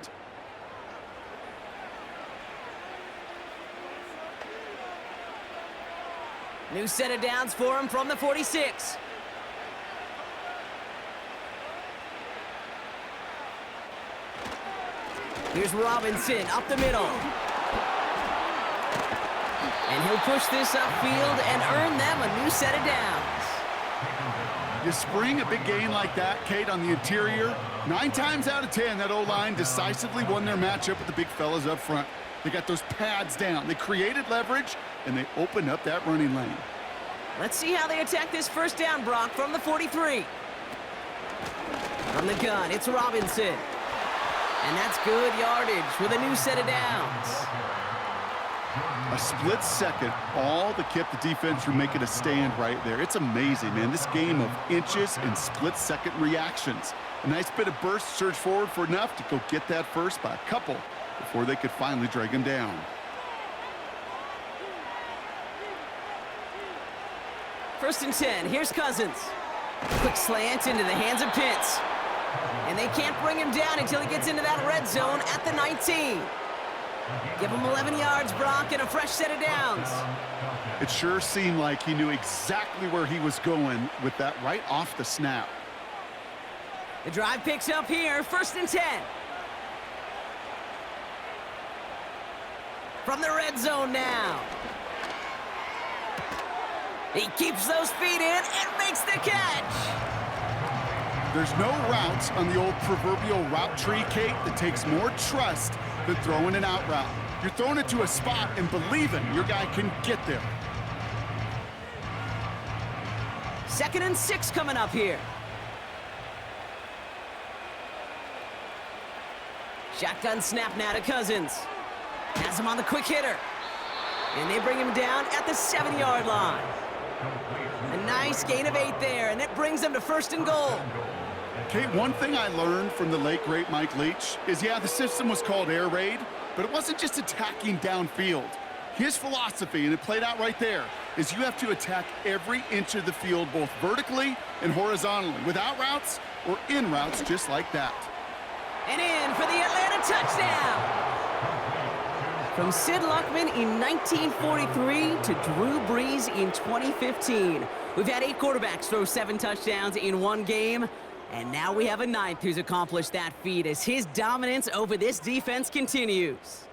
S2: New set of downs for him from the 46. Here's Robinson up the middle. And he'll push this upfield and earn them a new set of downs.
S3: You spring a big gain like that, Kate, on the interior, 9 times out of 10, that O-line decisively won their matchup with the big fellas up front. They got those pads down. They created leverage, and they opened up that running lane.
S2: Let's see how they attack this 1st down, Brock, from the 43. From the gun, it's Robinson. And that's good yardage with a new set of downs.
S3: A split second, all that kept the defense from making a stand right there. It's amazing, man. This game of inches and split-second reactions. A nice bit of burst, surge forward for enough to go get that first by a couple before they could finally drag him down.
S2: First and 10, here's Cousins. Quick slant into the hands of Pitts. And they can't bring him down until he gets into that red zone at the 19. Give him 11 yards, Brock, and a fresh set of downs.
S3: It sure seemed like he knew exactly where he was going with that right off the snap.
S2: The drive picks up here, first and 10. From the red zone now. He keeps those feet in and makes the catch.
S3: There's no routes on the old proverbial route tree, Kate, that takes more trust than throwing an out route. You're throwing it to a spot and believing your guy can get there.
S2: 2nd and 6 coming up here. Shotgun snap now to Cousins. Has him on the quick hitter. And they bring him down at the 7-yard line. A nice gain of 8 there, and it brings them to 1st and goal.
S3: Kate, one thing I learned from the late, great Mike Leach is, yeah, the system was called air raid, but it wasn't just attacking downfield. His philosophy, and it played out right there, is you have to attack every inch of the field, both vertically and horizontally, without routes or in routes just like that.
S2: And in for the Atlanta touchdown. From Sid Luckman in 1943 to Drew Brees in 2015. We've had 8 quarterbacks throw 7 touchdowns in one game. And now we have a 9th who's accomplished that feat as his dominance over this defense continues.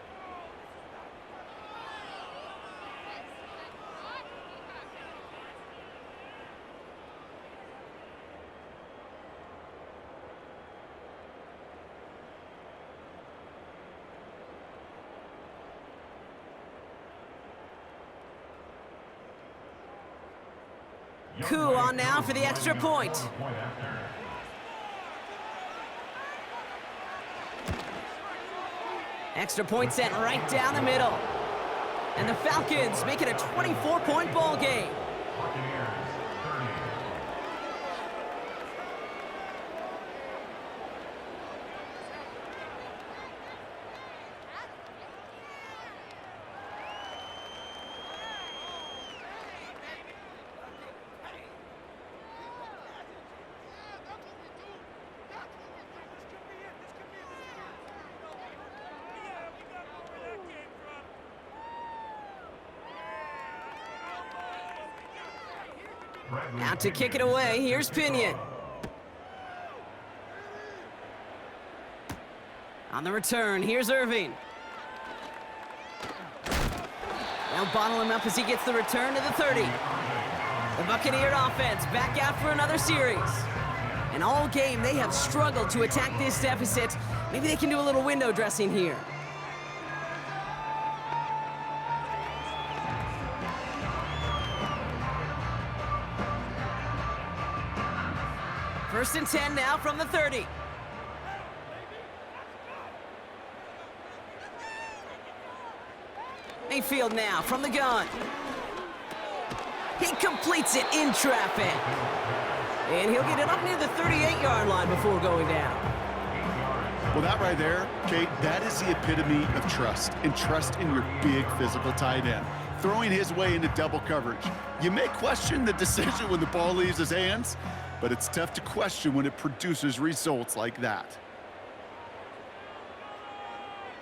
S2: Coup on now for the extra point. Extra point sent right down the middle. And the Falcons make it a 24-point ball game. Now to kick it away, here's Pinion. On the return, here's Irving. Now bottle him up as he gets the return to the 30. The Buccaneer offense back out for another series. And all game, they have struggled to attack this deficit. Maybe they can do a little window dressing here. First and 10 now from the 30. Mayfield now from the gun. He completes it in traffic. And he'll get it up near the 38-yard line before going down.
S3: Well, that right there, Kate, that is the epitome of trust, and trust in your big physical tight end. Throwing his way into double coverage. You may question the decision when the ball leaves his hands, but it's tough to question when it produces results like that.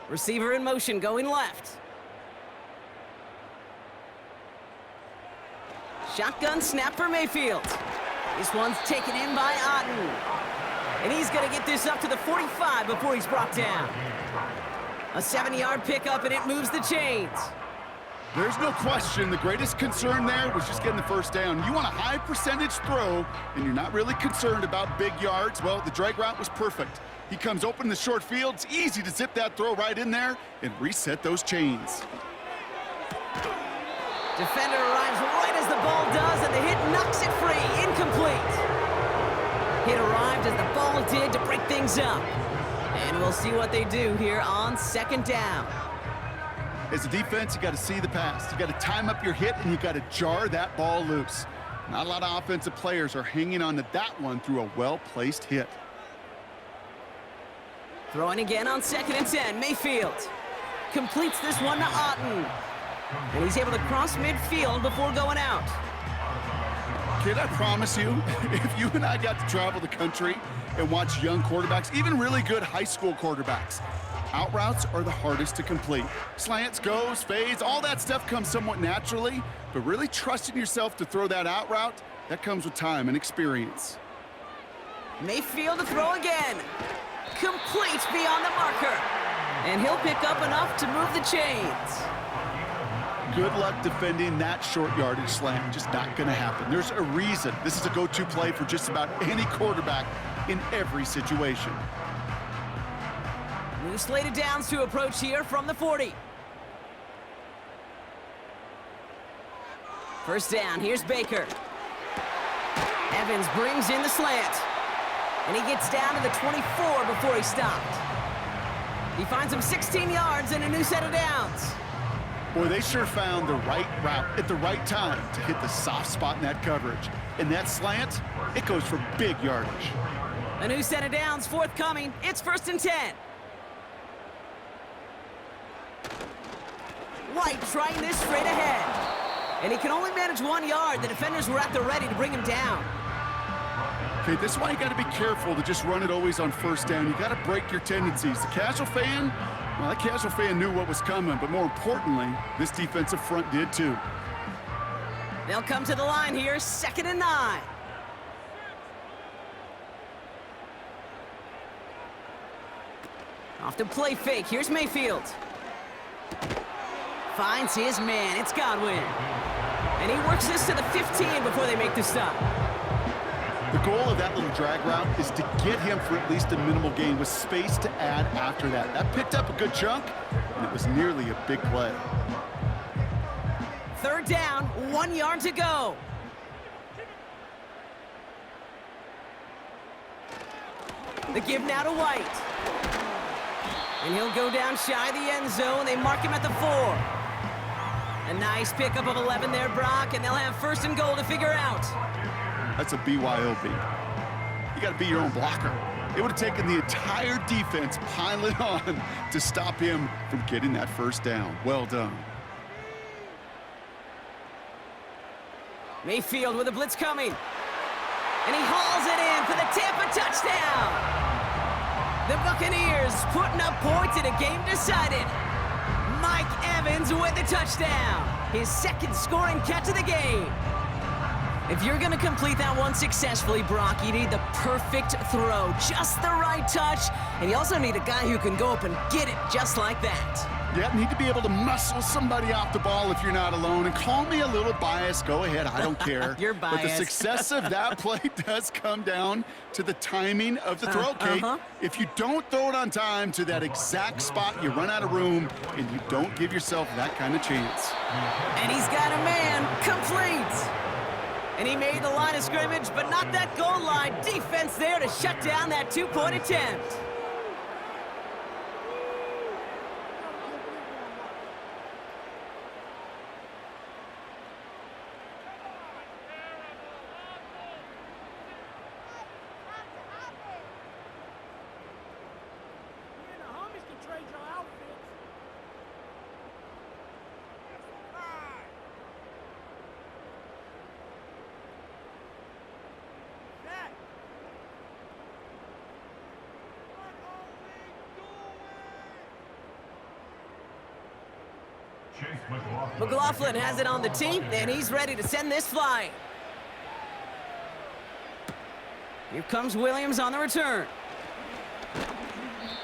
S2: Receiver in motion going left. Shotgun snap for Mayfield. This one's taken in by Otten. And he's going to get this up to the 45 before he's brought down. A 70-yard pickup, and it moves the chains.
S3: There's no question the greatest concern there was just getting the first down. You want a high percentage throw, and you're not really concerned about big yards. Well, the drag route was perfect. He comes open in the short field. It's easy to zip that throw right in there and reset those chains.
S2: Defender arrives right as the ball does, and the hit knocks it free. Incomplete. It arrived as the ball did to break things up. And we'll see what they do here on second down.
S3: As a defense, you got to see the pass. You got to time up your hit, and you got to jar that ball loose. Not a lot of offensive players are hanging on to that one through a well-placed hit.
S2: Throwing again on 2nd and 10. Mayfield completes this one to Otten. And he's able to cross midfield before going out.
S3: Kid, I promise you, if you and I got to travel the country and watch young quarterbacks, even really good high school quarterbacks, out routes are the hardest to complete. Slants, goes, fades, all that stuff comes somewhat naturally, but really trusting yourself to throw that out route, that comes with time and experience.
S2: Mayfield to throw again. Complete beyond the marker. And he'll pick up enough to move the chains.
S3: Good luck defending that short yardage slant. Just not going to happen. There's a reason. This is a go-to play for just about any quarterback in every situation.
S2: New slated downs to approach here from the 40. First down, here's Baker. Evans brings in the slant. And he gets down to the 24 before he stopped. He finds him 16 yards and a new set of downs.
S3: Boy, they sure found the right route at the right time to hit the soft spot in that coverage. And that slant, it goes for big yardage.
S2: A new set of downs forthcoming. It's 1st and 10. White trying this straight ahead. And he can only manage 1 yard. The defenders were at the ready to bring him down.
S3: Okay, this is why you got to be careful to just run it always on 1st down. You got to break your tendencies. The casual fan, well, that casual fan knew what was coming, but more importantly, this defensive front did too.
S2: They'll come to the line here, 2nd and 9. Off the play fake, here's Mayfield. Finds his man, it's Godwin. And he works this to the 15 before they make the stop.
S3: The goal of that little drag route is to get him for at least a minimal gain with space to add after that. That picked up a good chunk, and it was nearly a big play.
S2: 3rd down, 1 yard to go. The give now to White. And he'll go down shy of the end zone. They mark him at the 4. A nice pickup of 11 there, Brock, and they'll have 1st and goal to figure out.
S3: That's a BYOB. You got to be your own blocker. It would have taken the entire defense piling on to stop him from getting that 1st down. Well done.
S2: Mayfield with a blitz coming. And he hauls it in for the Tampa touchdown. The Buccaneers putting up points in a game decided. Mike Evans with the touchdown. His 2nd scoring catch of the game. If you're going to complete that one successfully, Brock, you need the perfect throw, just the right touch, and you also need a guy who can go up and get it just like that.
S3: Yeah, need to be able to muscle somebody off the ball if you're not alone. And call me a little biased. Go ahead. I don't care.
S2: You're biased.
S3: But the success of that play does come down to the timing of the throw, Kate. If you don't throw it on time to that exact spot, you run out of room, and you don't give yourself that kind of chance.
S2: And he's got a man complete. And he made the line of scrimmage, but not that goal line. Defense there to shut down that 2-point attempt. McLaughlin has it on the team, and he's ready to send this flying. Here comes Williams on the return.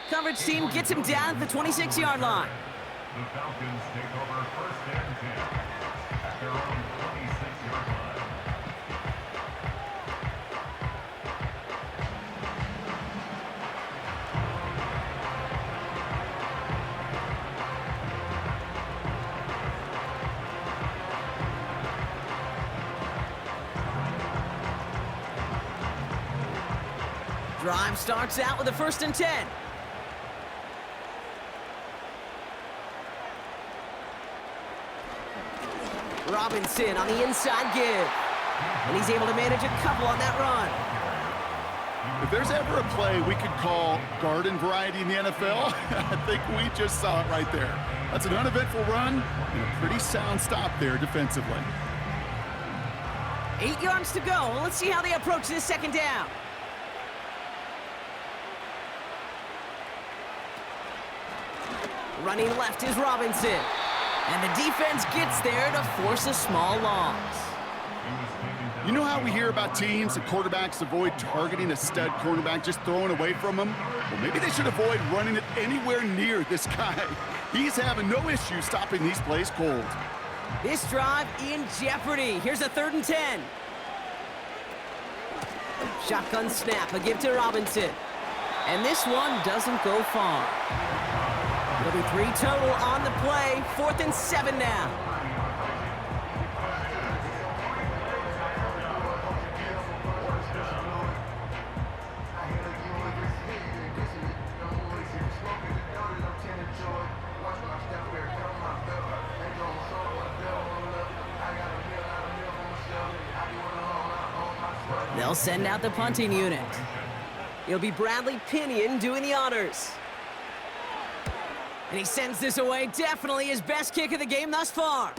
S2: Coverage team gets him down at the 26-yard line.
S4: The Falcons take over 1st and 10 at their own 26-yard line.
S2: Drive starts out with a 1st and 10. Robinson on the inside give. And he's able to manage a couple on that run.
S3: If there's ever a play we could call garden variety in the NFL, I think we just saw it right there. That's an uneventful run and a pretty sound stop there defensively.
S2: 8 yards to go. Let's see how they approach this 2nd down. Running left is Robinson. And the defense gets there to force a small loss.
S3: You know how we hear about teams and quarterbacks avoid targeting a stud cornerback, just throwing away from him? Well, maybe they should avoid running it anywhere near this guy. He's having no issue stopping these plays cold.
S2: This drive in jeopardy. Here's a 3rd and 10. Shotgun snap, a give to Robinson. And this one doesn't go far. It'll be 3 total on the play. 4th and 7 now. They'll send out the punting unit. It'll be Bradley Pinion doing the honors. And he sends this away, definitely his best kick of the game thus far.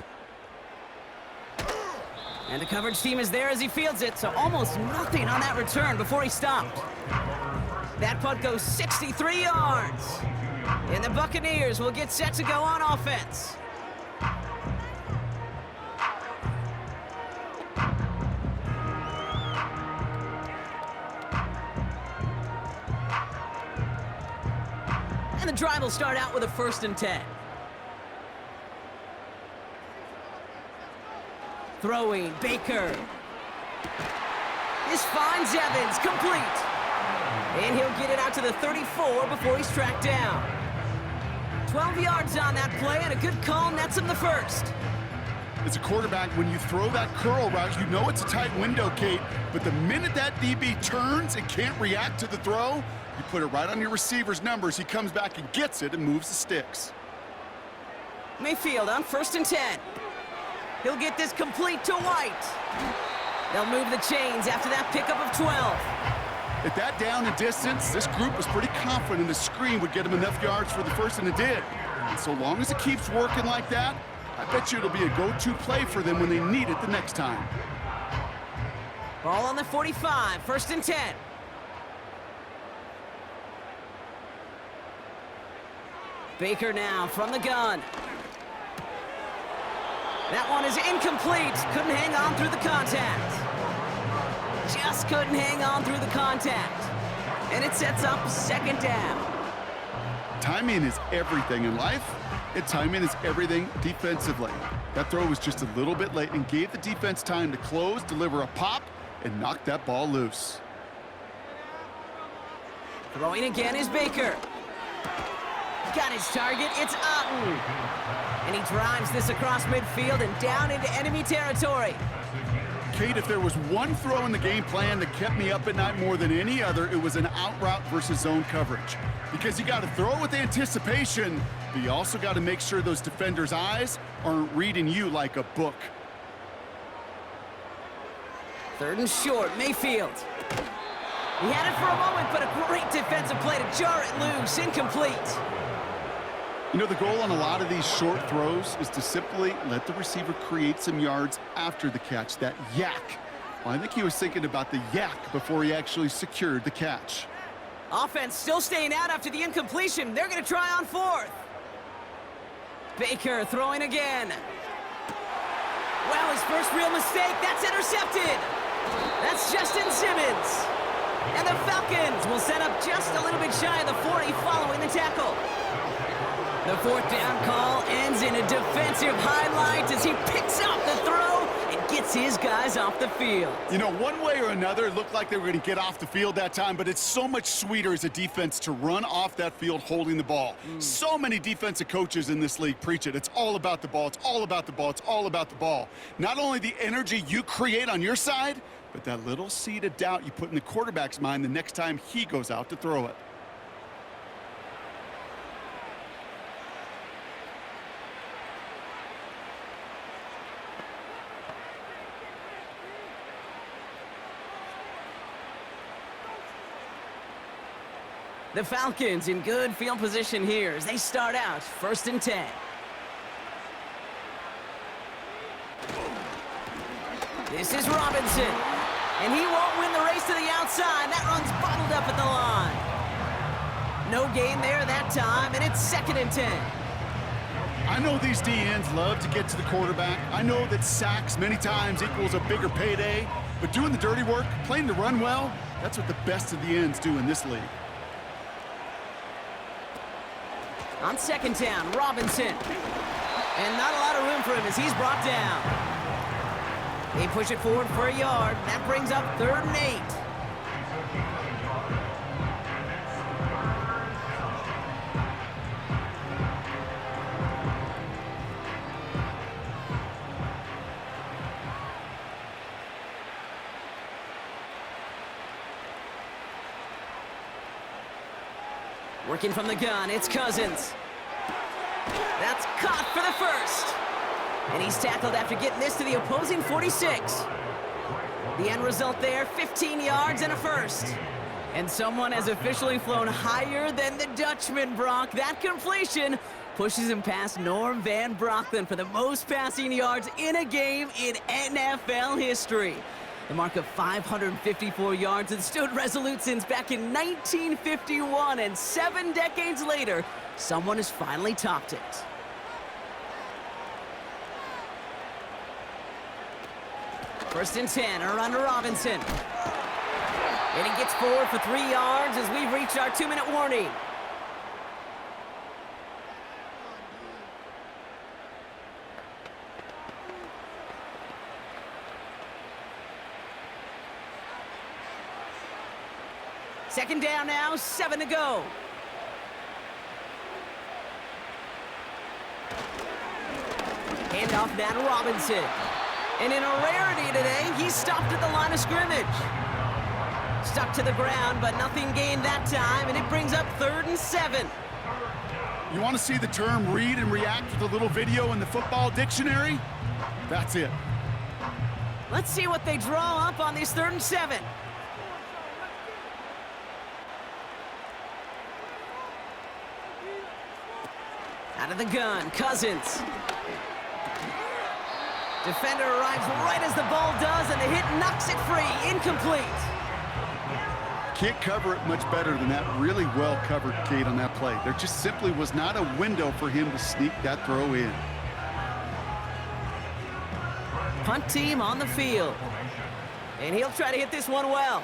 S2: And the coverage team is there as he fields it, so almost nothing on that return before he stopped. That punt goes 63 yards. And the Buccaneers will get set to go on offense. And the drive will start out with a 1st and 10. Throwing, Baker. This finds Evans, complete. And he'll get it out to the 34 before he's tracked down. 12 yards on that play, and a good call nets him the 1st.
S3: As a quarterback, when you throw that curl route, you know it's a tight window, Kate, but the minute that DB turns and can't react to the throw, you put it right on your receiver's numbers. He comes back and gets it and moves the sticks.
S2: Mayfield on 1st and 10. He'll get this complete to White. They'll move the chains after that pickup of 12.
S3: At that down and distance, this group was pretty confident the screen would get him enough yards for the 1st, and it did. And so long as it keeps working like that, I bet you it'll be a go-to play for them when they need it the next time.
S2: Ball on the 45, 1st and 10. Baker now from the gun. That one is incomplete. Couldn't hang on through the contact. Just couldn't hang on through the contact. And it sets up 2nd down.
S3: Timing is everything in life, and timing is everything defensively. That throw was just a little bit late and gave the defense time to close, deliver a pop, and knock that ball loose.
S2: Throwing again is Baker. Got his target, it's Otten. And he drives this across midfield and down into enemy territory.
S3: Kate, if there was one throw in the game plan that kept me up at night more than any other, it was an out route versus zone coverage. Because you got to throw with anticipation, but you also got to make sure those defenders' eyes aren't reading you like a book.
S2: 3rd and short, Mayfield. He had it for a moment, but a great defensive play to jar it loose, incomplete.
S3: You know, the goal on a lot of these short throws is to simply let the receiver create some yards after the catch, that yak. Well, I think he was thinking about the yak before he actually secured the catch.
S2: Offense still staying out after the incompletion. They're going to try on 4th. Baker throwing again. Well, his first real mistake. That's intercepted. That's Justin Simmons. And the Falcons will set up just a little bit shy of the 40 following the tackle. The 4th down call ends in a defensive highlight as he picks up the throw and gets his guys off the field.
S3: You know, one way or another, it looked like they were going to get off the field that time, but it's so much sweeter as a defense to run off that field holding the ball. So many defensive coaches in this league preach it. It's all about the ball. It's all about the ball. It's all about the ball. Not only the energy you create on your side, but that little seed of doubt you put in the quarterback's mind the next time he goes out to throw it.
S2: The Falcons in good field position here as they start out 1st and 10. This is Robinson, and he won't win the race to the outside. That run's bottled up at the line. No gain there that time, and it's 2nd and 10.
S3: I know these DNs love to get to the quarterback. I know that sacks many times equals a bigger payday, but doing the dirty work, playing the run well, that's what the best of the ends do in this league.
S2: On 2nd down, Robinson. And not a lot of room for him as he's brought down. They push it forward for a yard. That brings up 3rd and 8. Working from the gun, it's Cousins. That's caught for the first. And he's tackled after getting this to the opposing 46. The end result there, 15 yards and a first. And someone has officially flown higher than the Dutchman, Brock. That completion pushes him past Norm Van Brocklin for the most passing yards in a game in NFL history. The mark of 554 yards had stood resolute since back in 1951, and 7 decades later, someone has finally topped it. First and 10, a run to Robinson. And he gets forward for 3 yards as we've reached our 2-minute warning. Second down now, 7 to go. Handoff now to Robinson. And in a rarity today, he's stopped at the line of scrimmage. Stuck to the ground, but nothing gained that time, and it brings up 3rd and 7.
S3: You want to see the term read and react with a little video in the football dictionary? That's it.
S2: Let's see what they draw up on these 3rd and 7. Out of the gun, Cousins. Defender arrives right as the ball does, and the hit knocks it free. Incomplete.
S3: Can't cover it much better than that really well-covered gate on that play. There just simply was not a window for him to sneak that throw in.
S2: Punt team on the field. And he'll try to hit this one well.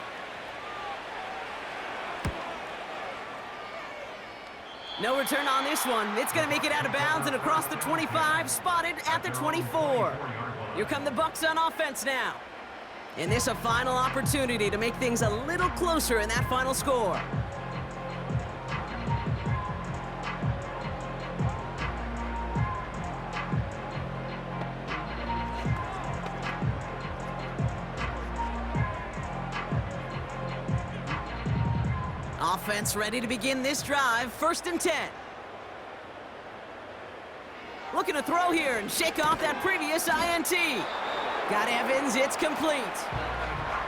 S2: No return on this one. It's going to make it out of bounds and across the 25, spotted at the 24. Here come the Bucs on offense now. And this a final opportunity to make things a little closer in that final score. Offense ready to begin this drive. 1st and 10. Looking to throw here and shake off that previous INT. Got Evans, it's complete.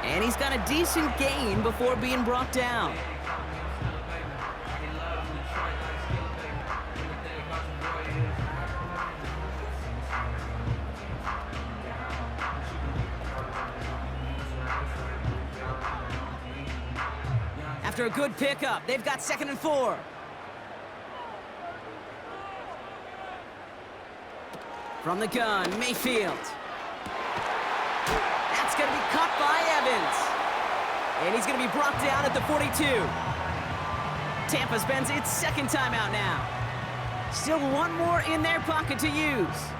S2: And he's got a decent gain before being brought down. After a good pickup, they've got 2nd and 4. From the gun, Mayfield. That's going to be caught by Evans. And he's going to be brought down at the 42. Tampa spends its 2nd timeout now. Still one more in their pocket to use.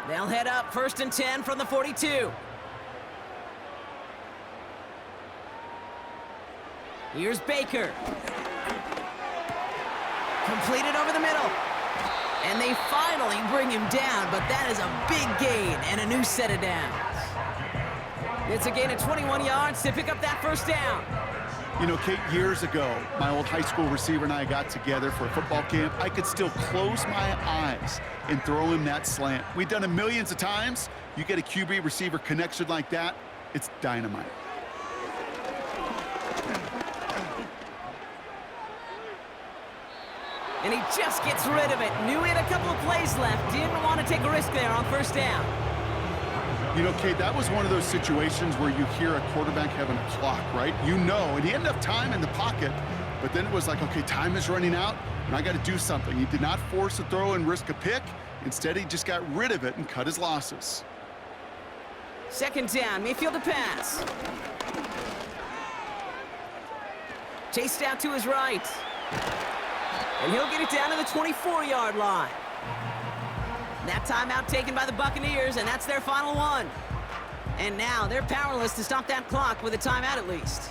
S2: They'll head up 1st and 10 from the 42. Here's Baker. completed over the middle. And they finally bring him down, but that is a big gain and a new set of downs. It's a gain of 21 yards to pick up that first down.
S3: You know, Kate, years ago, my old high school receiver and I got together for a football camp. I could still close my eyes and throw him that slant. We've done it millions of times. You get a QB receiver connection like that, it's dynamite.
S2: And he just gets rid of it. Knew he had a couple of plays left. Didn't want to take a risk there on first down.
S3: You know, Kate, that was one of those situations where you hear a quarterback having a clock, right? You know, and he had enough time in the pocket, but then it was like, okay, time is running out, and I got to do something. He did not force a throw and risk a pick. Instead, he just got rid of it and cut his losses.
S2: Second down, Mayfield to pass. Chased out to his right. And he'll get it down to the 24-yard line. That timeout taken by the Buccaneers, and that's their final one. And now they're powerless to stop that clock with a timeout at least.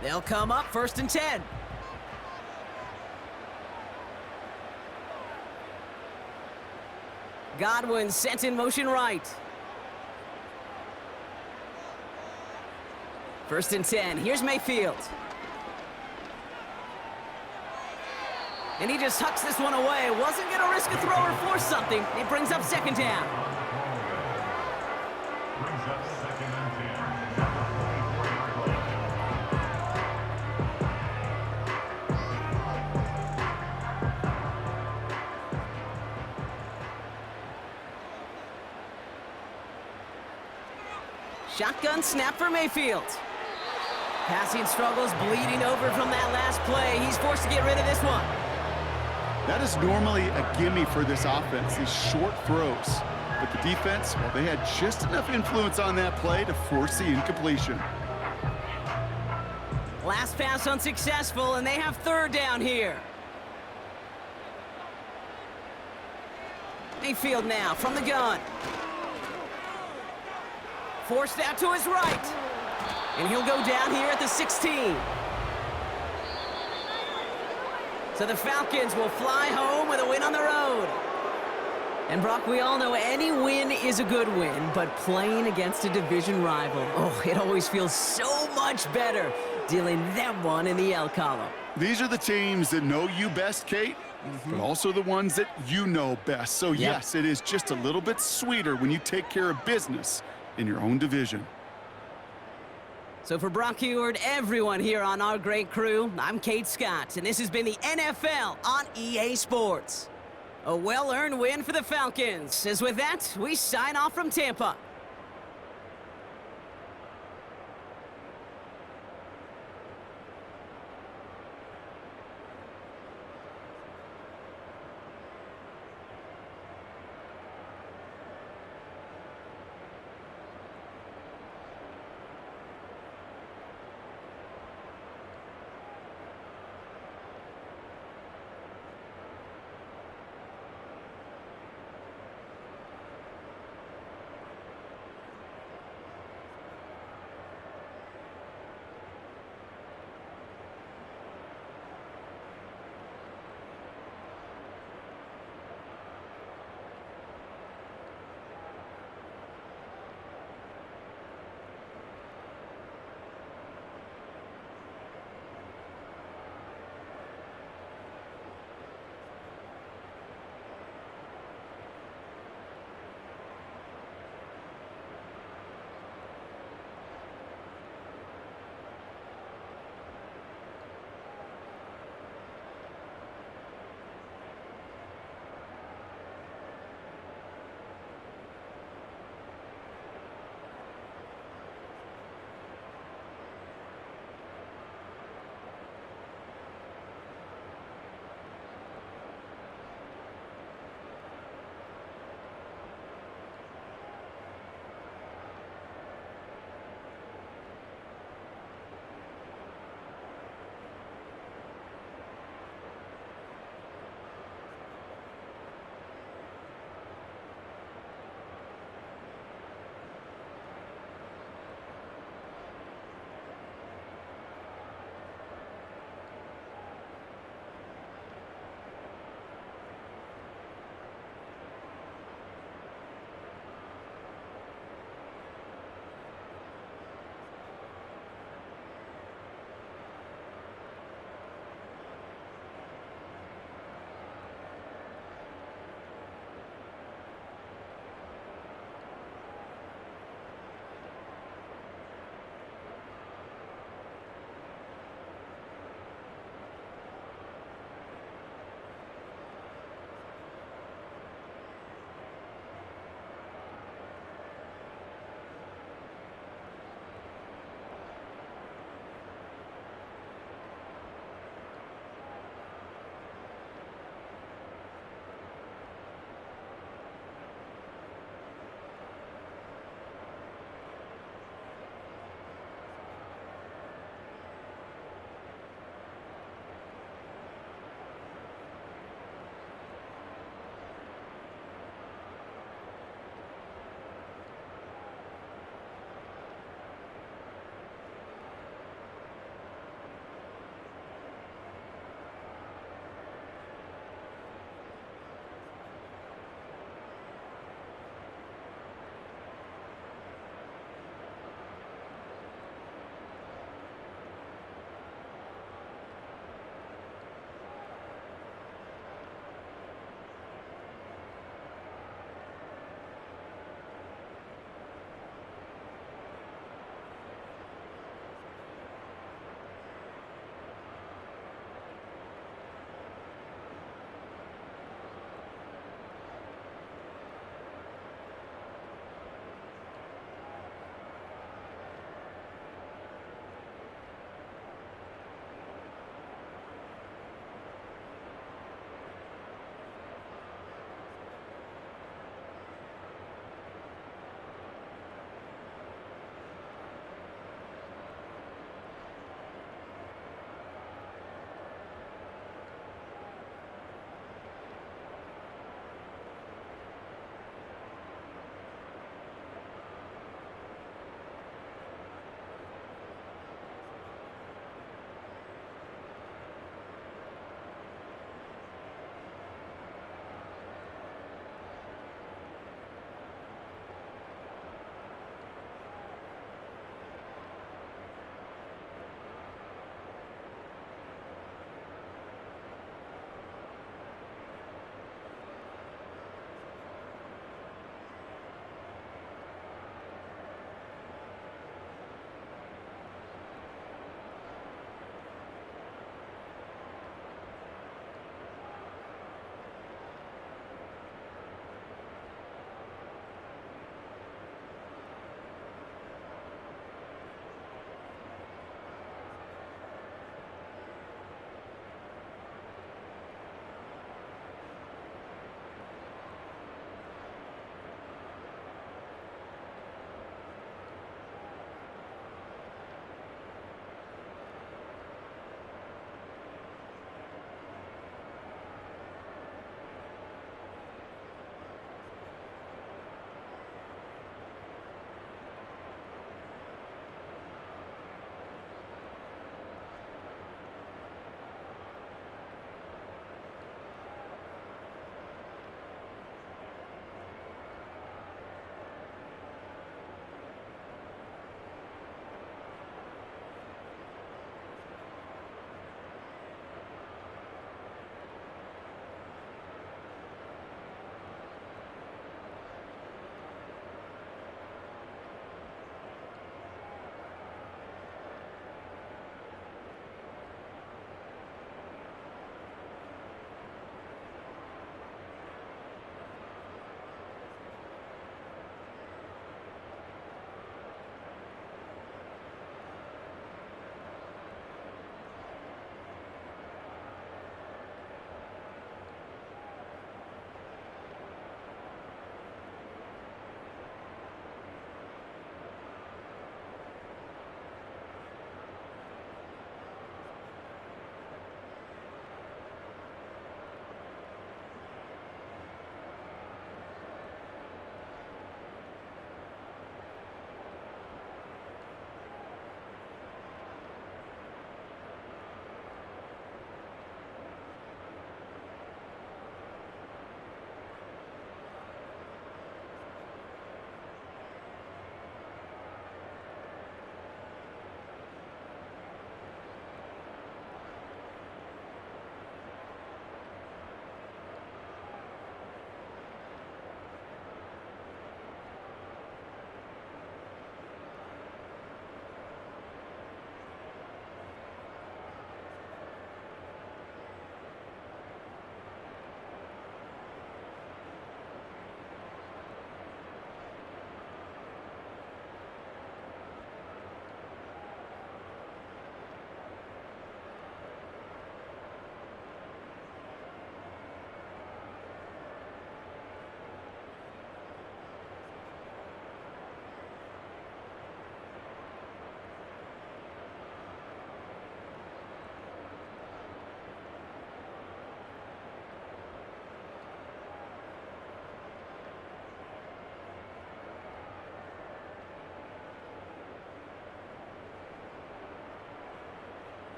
S2: They'll come up first and 10. Godwin sent in motion right. First and 10. Here's Mayfield. And he just hucks this one away. Wasn't going to risk a throw or force something. It brings up second down.
S4: Brings up second and 10.
S2: Shotgun snap for Mayfield. Passing struggles bleeding over from that last play. He's forced to get rid of this one.
S3: That is normally a gimme for this offense, these short throws. But the defense, well, they had just enough influence on that play to force the incompletion.
S2: Last pass unsuccessful, and they have third down here. Mayfield now from the gun. Forced out to his right. And he'll go down here at the 16. So the Falcons will fly home with a win on the road. And Brock, we all know any win is a good win, but playing against a division rival, oh, it always feels so much better dealing them one in the L column.
S3: These are the teams that know you best, Kate, but also the ones that you know best. So yes, it is just a little bit sweeter when you take care of business in your own division.
S2: So for Brock Heward, everyone here on our great crew, I'm Kate Scott, and this has been the NFL on EA Sports. A well-earned win for the Falcons. As with that, we sign off from Tampa.